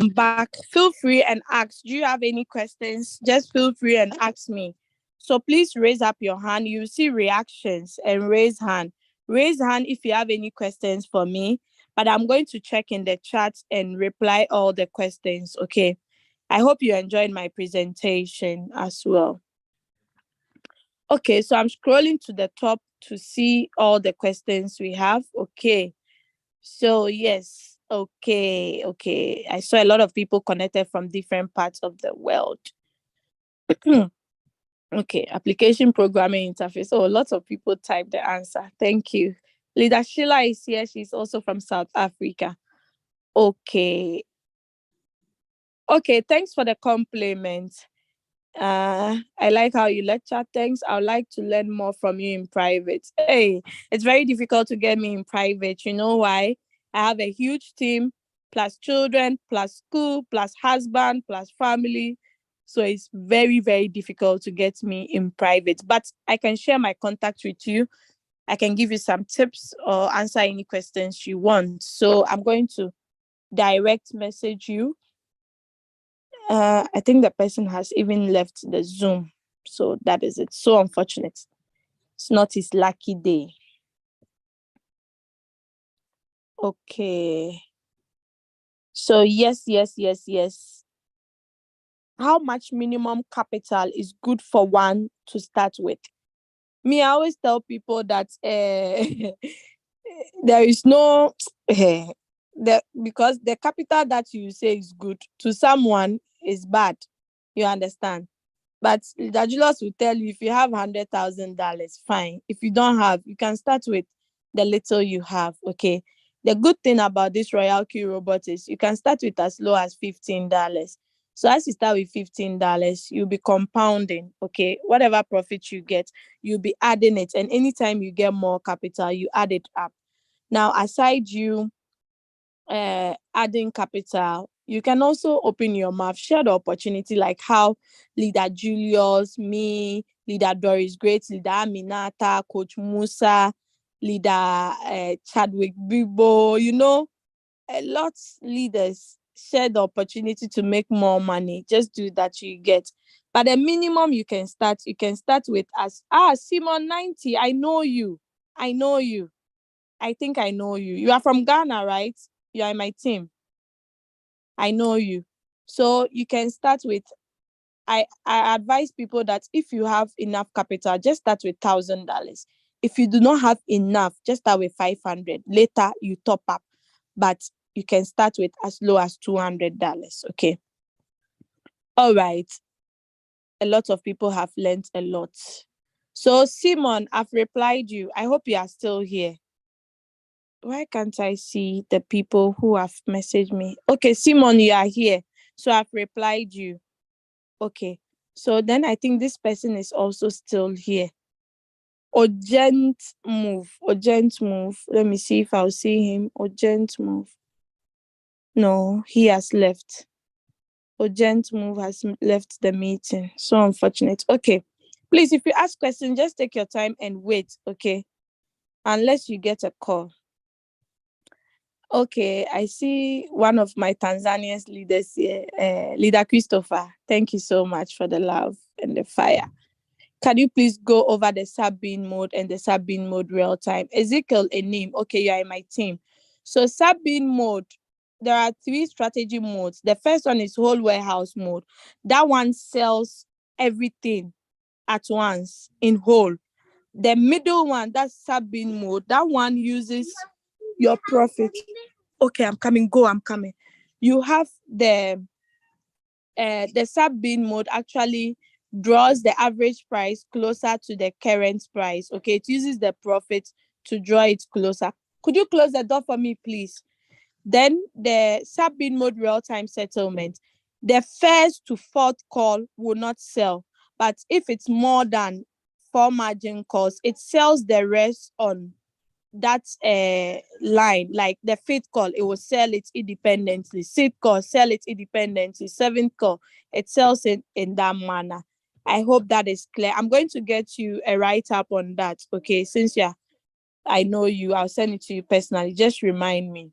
I'm back. Feel free and ask. Do you have any questions? Just feel free and ask me. So please raise up your hand. You see reactions and raise hand. Raise hand if you have any questions for me. But I'm going to check in the chat and reply all the questions. Okay. I hope you enjoyed my presentation as well. Okay, so I'm scrolling to the top to see all the questions we have. Okay. So yes, okay. I saw a lot of people connected from different parts of the world. Okay, application programming interface. Oh, lots of people typed the answer. Thank you. Leader Sheila is here. She's also from South Africa. Okay. Okay, thanks for the compliment. I like how you lecture. Thanks. I would like to learn more from you in private. Hey, it's very difficult to get me in private. You know why? I have a huge team, plus children, plus school, plus husband, plus family. So it's very, very difficult to get me in private. But I can share my contact with you. I can give you some tips or answer any questions you want. So I'm going to direct message you. I think the person has even left the Zoom. So that is it. So unfortunate. It's not his lucky day. Okay. So yes. How much minimum capital is good for one to start with? Me, I always tell people that there is no because the capital that you say is good to someone is bad. You understand? But the Julius will tell you if you have $100,000, fine. If you don't have, you can start with the little you have. Okay. The good thing about this Royalq robot is you can start with as low as $15. So as you start with $15, you'll be compounding. Okay. Whatever profit you get, you'll be adding it. And anytime you get more capital, you add it up. Now, aside you adding capital, you can also open your mouth, share the opportunity, like how Leader Julius, me, Leader Doris Great, Leader Aminata, Coach Musa, Leader Chadwick Bibo, a lot leaders share the opportunity to make more money. Just do that, you get. But the minimum you can start with as Simon 90. I know you. I think I know you. You are from Ghana, right? You are in my team. I know you. So you can start with, I advise people that if you have enough capital, just start with $1,000. If you do not have enough, just start with 500. Later, you top up. But you can start with as low as $200. Okay. All right. A lot of people have learned a lot. So Simon, I've replied you. I hope you are still here. Why can't I see the people who have messaged me? Okay, Simon, you are here. So I've replied you. Okay. So then I think this person is also still here. Urgent move. Let me see if I'll see him. Urgent move. No, he has left. Urgent move has left the meeting. So unfortunate. Okay. Please, if you ask questions, just take your time and wait. Okay. Unless you get a call. Okay, I see one of my Tanzanian leaders here, Leader Christopher. Thank you so much for the love and the fire. Can you please go over the sub-bean mode and the sub-bean mode real time? Ezekiel, a name. Okay, you are in my team. So sub-bean mode, there are 3 strategy modes. The first one is whole warehouse mode. That one sells everything at once in whole. The middle one, that's sub-bean mode. That one uses your profit. Okay, I'm coming. You have the sub-bean mode actually draws the average price closer to the current price. Okay, it uses the profit to draw it closer. Could you close the door for me, please? Then the sub-bean mode real-time settlement. The first to fourth call will not sell, but if it's more than 4 margin calls, it sells the rest on that line. Like the 5th call, it will sell it independently. 6th call, sell it independently. 7th call, it sells it in that manner. I hope that is clear. I'm going to get you a write-up on that. Okay, since I know you, I'll send it to you personally. Just remind me.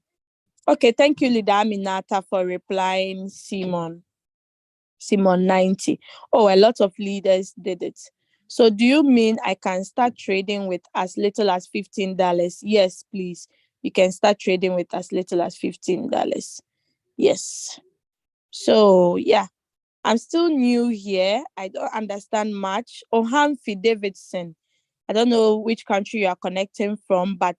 Okay, thank you, Leader Aminata, for replying, Simon 90. Oh, a lot of leaders did it. So do you mean I can start trading with as little as $15? Yes, please. You can start trading with as little as $15. Yes. So yeah, I'm still new here. I don't understand much. Ohamfi Davidson. I don't know which country you are connecting from, but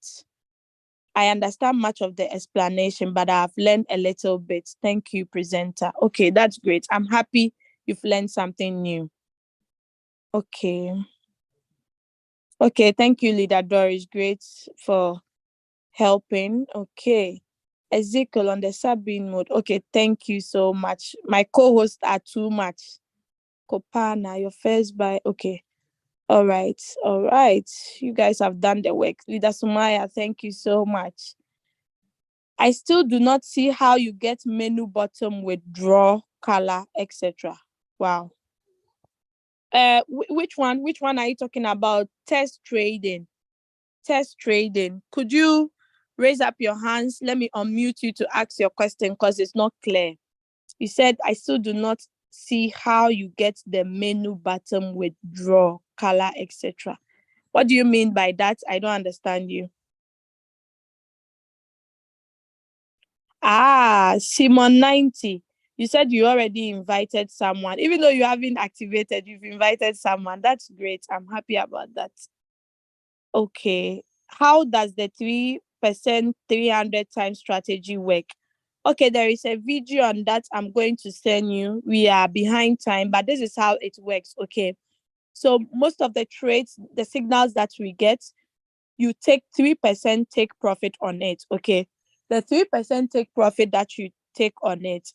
I understand much of the explanation, but I've learned a little bit. Thank you, presenter. Okay, that's great. I'm happy you've learned something new. Okay. Okay, thank you, Leader Doris. Great for helping. Okay. Ezekiel on the subbing mode. Okay, thank you so much. My co-hosts are too much. Kopana, your first buy. Okay. All right. You guys have done the work. Leader Sumaya, thank you so much. I still do not see how you get menu bottom with draw, color, etc. Wow. Which one? Which one are you talking about? Test trading. Could you raise up your hands? Let me unmute you to ask your question because it's not clear. You said, I still do not see how you get the menu button with draw, color, etc. What do you mean by that? I don't understand you. Simon 90. You said you already invited someone. Even though you haven't activated, you've invited someone. That's great. I'm happy about that. Okay. How does the 3% 300 times strategy work? Okay, there is a video on that I'm going to send you. We are behind time, but this is how it works. Okay. So most of the trades, the signals that we get, you take 3% take profit on it. Okay. The 3% take profit that you take on it,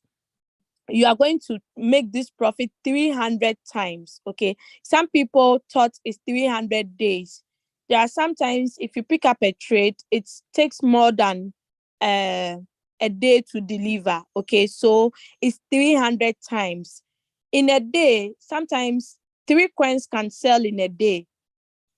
you are going to make this profit 300 times. Okay. Some people thought it's 300 days. There are sometimes if you pick up a trade, it takes more than a day to deliver. Okay. So it's 300 times. In a day, sometimes 3 coins can sell in a day.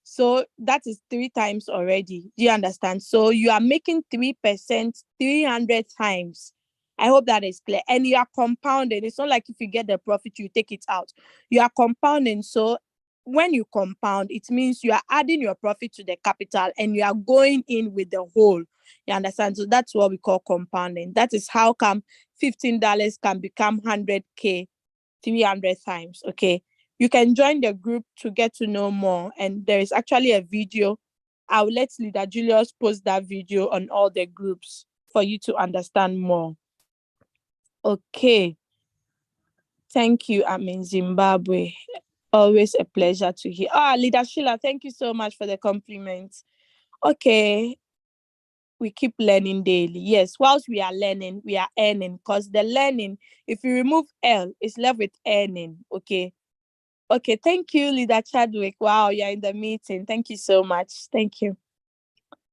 So that is 3 times already. Do you understand? So you are making 3% 300 times. I hope that is clear. And you are compounding. It's not like if you get the profit, you take it out. You are compounding. So when you compound, it means you are adding your profit to the capital and you are going in with the whole. You understand? So that's what we call compounding. That is how come $15 can become 100K 300 times. Okay. You can join the group to get to know more. And there is actually a video. I'll let Leader Julius post that video on all the groups for you to understand more. Okay. Thank you. I'm in Zimbabwe. Always a pleasure to hear. Leader Sheila, thank you so much for the compliments. Okay. We keep learning daily. Yes, whilst we are learning, we are earning. Because the learning, if you remove L, it's left with earning. Okay. Okay, thank you, Leader Chadwick. Wow, you're in the meeting. Thank you so much. Thank you.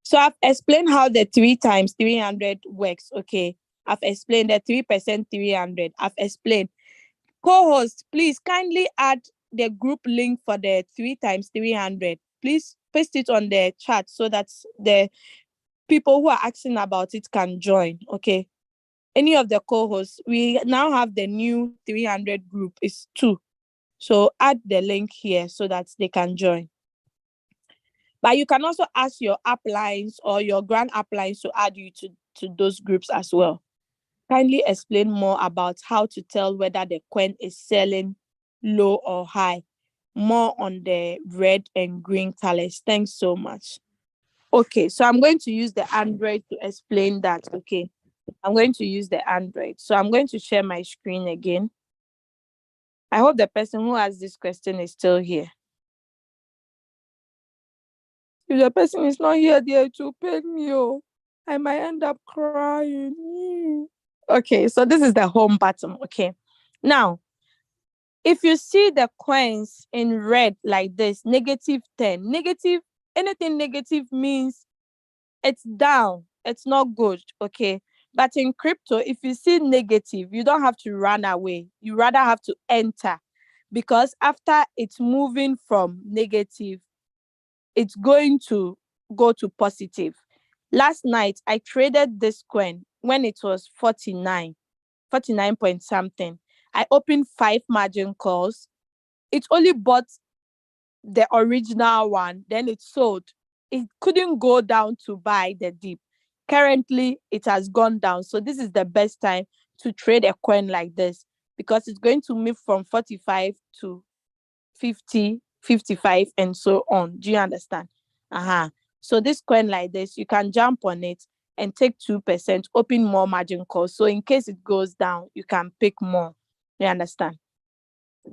So I've explained how the 3 times 300 works. Okay, I've explained the 3% 300. I've explained. Co-host, please kindly add the group link for the 3 times 300. Please paste it on the chat so that the people who are asking about it can join. Okay. Any of the co-hosts, we now have the new 300 group. It's 2. So add the link here so that they can join. But you can also ask your uplines or your grand uplines to add you to those groups as well. Kindly explain more about how to tell whether the coin is selling low or high. More on the red and green colors. Thanks so much. Okay, so I'm going to use the Android to explain that. Okay, I'm going to use the Android. So I'm going to share my screen again. I hope the person who asked this question is still here. If the person is not here, there to pain me. Oh, I might end up crying. Okay, so this is the home button. Okay, now if you see the coins in red like this, -10, negative, anything negative means it's down, it's not good. Okay, but in crypto, if you see negative, you don't have to run away. You rather have to enter, because after it's moving from negative, it's going to go to positive. Last night, I traded this coin when it was 49 point something. I opened 5 margin calls. It only bought the original one, then it sold. It couldn't go down to buy the dip. Currently, it has gone down. So this is the best time to trade a coin like this, because it's going to move from 45 to 50, 55, and so on. Do you understand? So this coin like this, you can jump on it and take 2%, open more margin calls. So in case it goes down, you can pick more. You understand?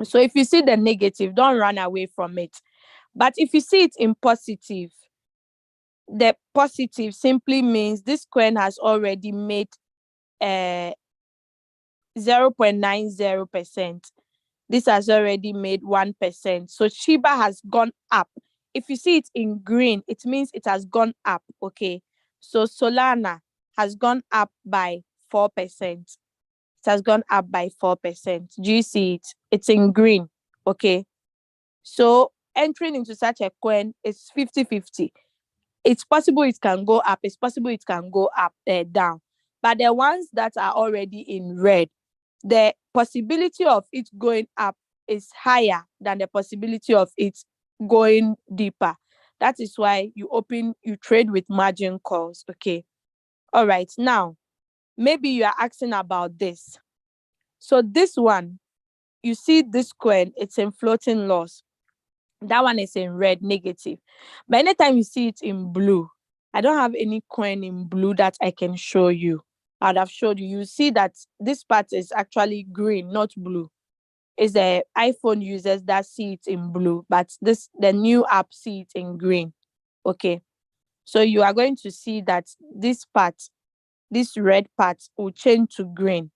So if you see the negative, don't run away from it. But if you see it in positive, the positive simply means this coin has already made 0.90%. This has already made 1%. So Shiba has gone up. If you see it in green, it means it has gone up. Okay. So Solana has gone up by 4%. It has gone up by 4%. Do you see it? It's in green. Okay. So entering into such a coin is 50-50. It's possible it can go up. It's possible it can go up, down. But the ones that are already in red, the possibility of it going up is higher than the possibility of it going deeper. That is why you trade with margin calls. Okay. All right. Now, maybe you are asking about this. So this one, you see this coin, it's in floating loss. That one is in red, negative. But anytime you see it in blue, I don't have any coin in blue that I can show you. I'd have showed you. You see that this part is actually green, not blue. It's the iPhone users that see it in blue, but the new app see it in green. Okay. So you are going to see that this part, this red part will change to green.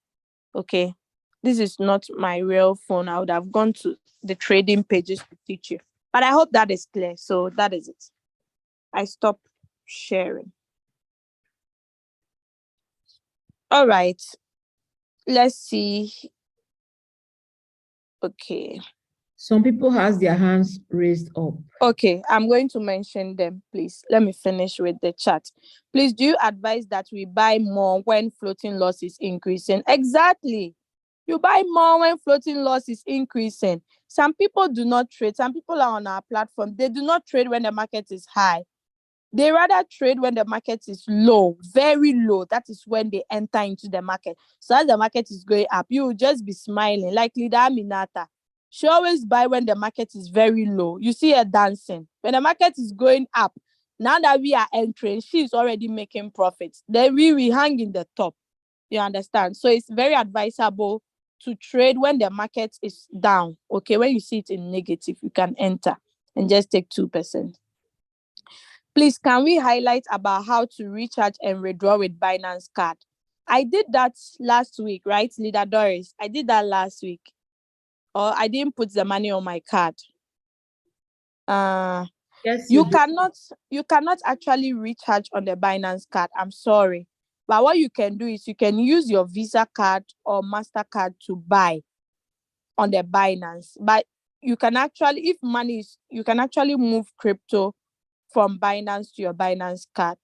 Okay. This is not my real phone. I would have gone to the trading pages to teach you. But I hope that is clear. So that is it. I stop sharing. All right. Let's see. Okay. Some people has their hands raised up. Okay, I'm going to mention them, please. Let me finish with the chat. Please, do you advise that we buy more when floating loss is increasing? Exactly. You buy more when floating loss is increasing. Some people do not trade. Some people are on our platform. They do not trade when the market is high. They rather trade when the market is low, very low. That is when they enter into the market. So as the market is going up, you will just be smiling. Like Leader Minata. She always buy when the market is very low. You see her dancing. When the market is going up, now that we are entering, she is already making profits. Then we hang in the top. You understand? So it's very advisable to trade when the market is down. Okay, when you see it in negative, you can enter and just take 2%. Please, can we highlight about how to recharge and withdraw with Binance card? I did that last week, right, Leader Doris? I did that last week. Or I didn't put the money on my card. Yes, you cannot actually recharge on the Binance card. I'm sorry. But what you can do is you can use your Visa card or MasterCard to buy on the Binance. But you can actually, if money is, you can actually move crypto from Binance to your Binance card.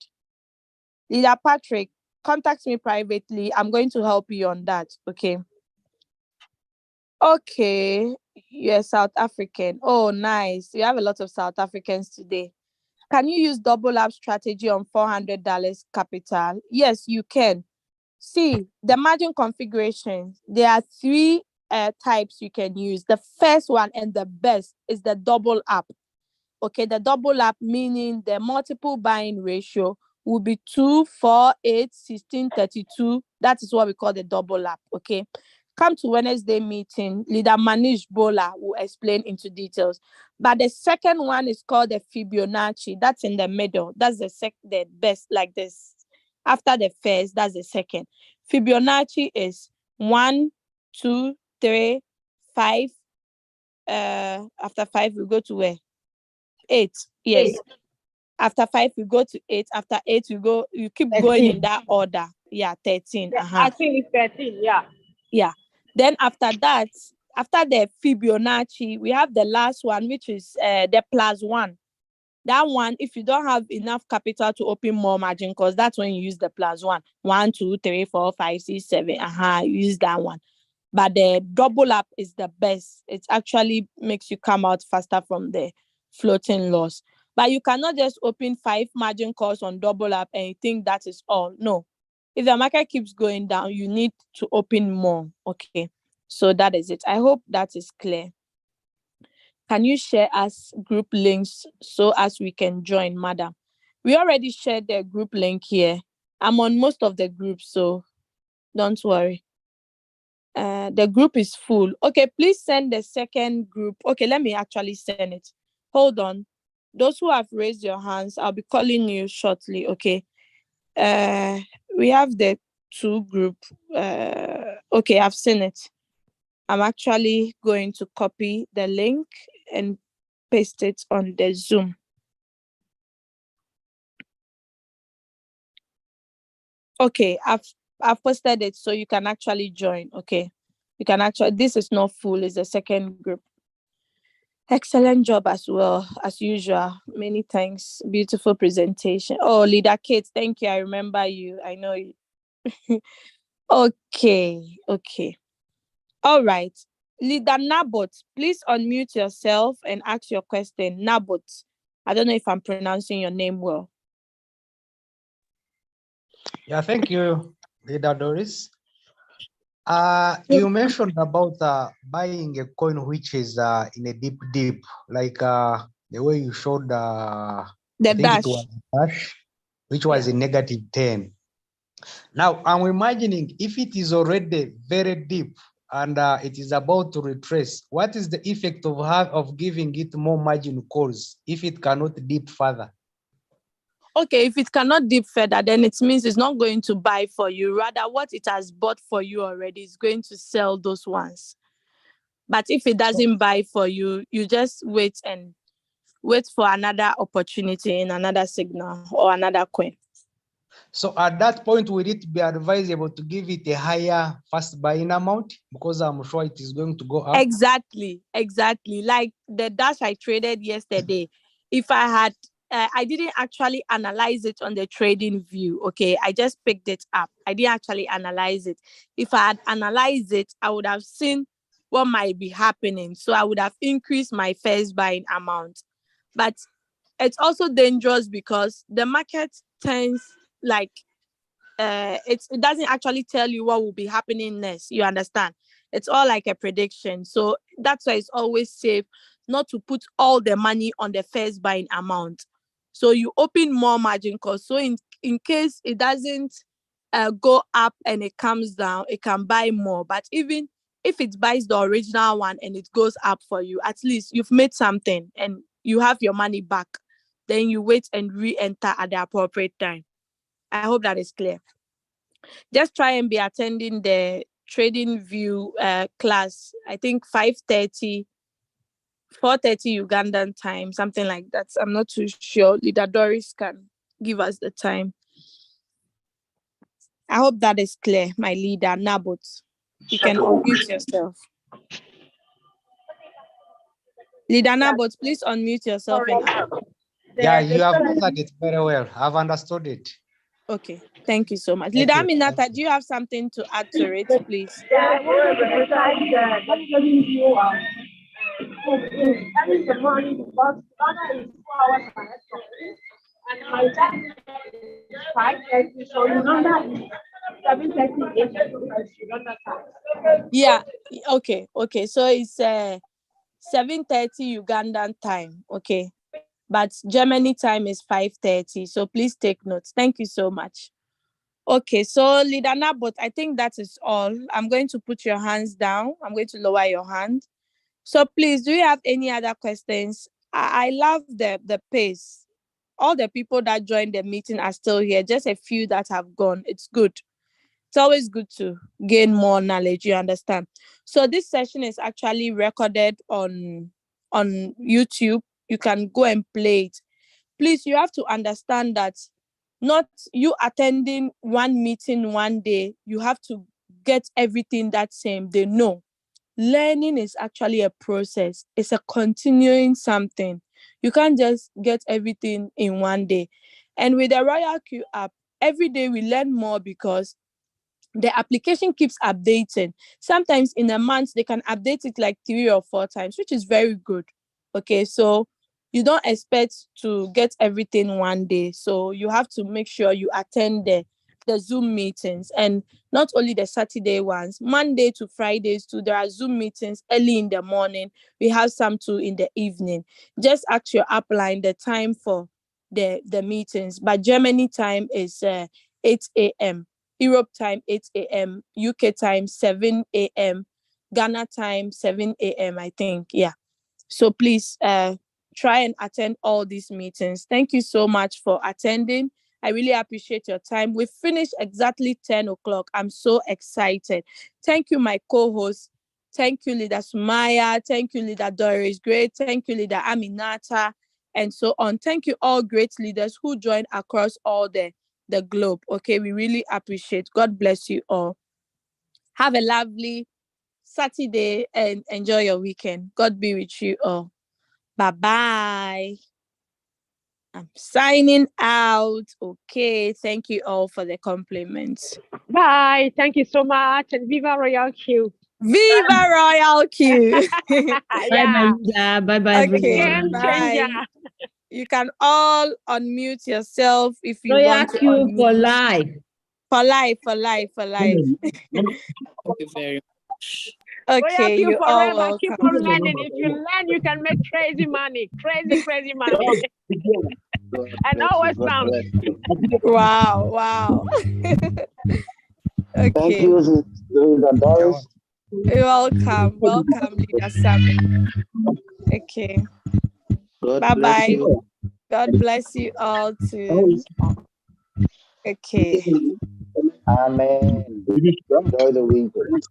Leader Patrick, contact me privately. I'm going to help you on that. Okay. Okay. You're South African. Oh, nice. You have a lot of South Africans today. Can you use double up strategy on $400 capital? Yes, you can. See, the margin configuration, there are 3 types you can use. The first one and the best is the double up. Okay, the double up meaning the multiple buying ratio will be 2, 4, 8, 16, 32. That is what we call the double up. Okay. Come to Wednesday meeting. Leader Manish Bola will explain into details. But the second one is called the Fibonacci. That's in the middle. That's the best, like this. After the first, that's the second. Fibonacci is 1, 2, 3, 5. After 5, we go to where? 8. Yes. 8. After 5, we go to 8. After 8, you keep 13. Going in that order. Yeah, 13. Yeah, I think it's 13. Yeah. Yeah. Then after that, after the Fibonacci, we have the last one, which is the +1. That one, if you don't have enough capital to open more margin, because that's when you use the +1. 1, 2, 3, 4, 5, 6, 7. Use that one. But the double up is the best. It actually makes you come out faster from the floating loss. But you cannot just open 5 margin calls on double up and you think that is all. No. If the market keeps going down, you need to open more. Okay. So that is it. I hope that is clear. Can you share us group links so as we can join, madam? We already shared the group link here. I'm on most of the groups, so don't worry. The group is full. Okay, please send the second group. Okay, let me actually send it. Hold on. Those who have raised your hands, I'll be calling you shortly. Okay. We have the two group. Okay, I've seen it. I'm actually going to copy the link and paste it on the Zoom. Okay, I've posted it so you can actually join. Okay, you can actually. This is not full. It's the second group. Excellent job as well as usual. Many thanks. Beautiful presentation. Oh, Leader Kate, thank you. I remember you. I know you. Okay. All right. Leader Nabot, please unmute yourself and ask your question. Nabot, I don't know if I'm pronouncing your name well. Yeah, thank you, Leader Doris. You mentioned about buying a coin which is in a deep, like the way you showed The I think dash. it was dash, which was a -10. Now I'm imagining if it is already very deep and it is about to retrace, what is the effect of giving it more margin calls if it cannot dip further? Okay, if it cannot dip further, then it means it's not going to buy for you. Rather, what it has bought for you already is going to sell those ones. But if it doesn't buy for you, you just wait for another opportunity in another signal or another coin. So at that point, will it be advisable to give it a higher first buying amount? Because I'm sure it is going to go up. Exactly. Like the dash I traded yesterday. If I had, I didn't actually analyze it on the trading view. Okay, I just picked it up. I didn't actually analyze it. If I had analyzed it, I would have seen what might be happening. So I would have increased my first buying amount. But it's also dangerous because the market tends like it doesn't actually tell you what will be happening next. You understand? It's all like a prediction. So that's why it's always safe not to put all the money on the first buying amount. So you open more margin calls. So in case it doesn't go up and it comes down, it can buy more. But even if it buys the original one and it goes up for you, at least you've made something and you have your money back. Then you wait and re-enter at the appropriate time. I hope that is clear. Just try and be attending the trading view class. I think 5:30, 4:30 Ugandan time, something like that. I'm not too sure. Leader Doris can give us the time. I hope that is clear, my leader, Nabot. You can unmute yourself. Leader Nabot, please unmute yourself and ask. Yeah, you have answered it very well. I've understood it. Okay, thank you so much. Thank Leader you. Aminata, do you have something to add to it, please? Yeah, I wanted to precise that I'm telling you every the morning because Ghana is 4 hours ahead of me, and my time is 5:30, so Uganda is 7:30 Uganda time. Yeah, okay. So it's 7:30 Ugandan time, okay? But Germany time is 5:30, so please take notes. Thank you so much. Okay, so Leader Nabot, I think that is all. I'm going to put your hands down. I'm going to lower your hand. So please, do you have any other questions? I love the pace. All the people that joined the meeting are still here. Just a few that have gone. It's good. It's always good to gain more knowledge, you understand. So this session is actually recorded on YouTube. You can go and play it. Please, you have to understand that not you attending one meeting one day, you have to get everything that same day. No, learning is actually a process. It's a continuing something. You can't just get everything in one day. And with the Royalq app, every day we learn more because the application keeps updating. Sometimes in a month, they can update it like 3 or 4 times, which is very good. Okay, so you don't expect to get everything one day. So you have to make sure you attend the Zoom meetings, and not only the Saturday ones, Monday to Fridays too. There are Zoom meetings early in the morning. We have some too in the evening. Just ask your upline the time for the meetings. But Germany time is 8 a.m. Europe time 8 a.m., UK time 7 a.m., Ghana time 7 a.m., I think. Yeah. So please try and attend all these meetings. Thank you so much for attending. I really appreciate your time. We finished exactly 10 o'clock. I'm so excited. Thank you, my co-host. Thank you, Leader Sumaya. Thank you, Leader Doris. Great. Thank you, Leader Aminata, and so on. Thank you, all great leaders who joined across all the globe. Okay, we really appreciate. God bless you all. Have a lovely Saturday and enjoy your weekend. God be with you all. Bye-bye. I'm signing out. Okay, thank you all for the compliments. Bye. Thank you so much. And Viva Royalq. Viva Royalq. Bye, Yeah. Malinda. Bye-bye, Okay, everyone. Game changer. bye. You can all unmute yourself if you want to Royalq for unmute. life. For life, for life, for life. Thank you very much. Okay, Royalq you're all forever. Keep welcome. on learning. If you learn, you can make crazy money. Crazy money. And always come. Wow, wow. Okay. Thank you, Leader Doris. You're welcome. Welcome, Leader Sammy. Okay. God Bye bless bye. you. God bless you all too. Okay. Amen. Enjoy the weekend.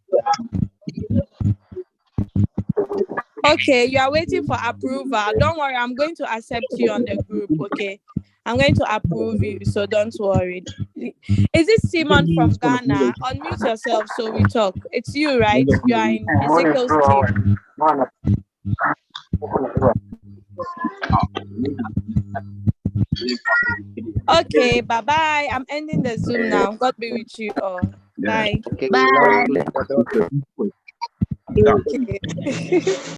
Okay, you are waiting for approval. Don't worry, I'm going to accept you on the group. Okay. I'm going to approve you, so don't worry. Is it Simon from Ghana? Unmute yourself so we talk. It's you, right? You are in Ezekiel's team. Okay, bye-bye. I'm ending the Zoom now. God be with you all. Bye. Okay, Bye. we love you, Leader Doris. Okay.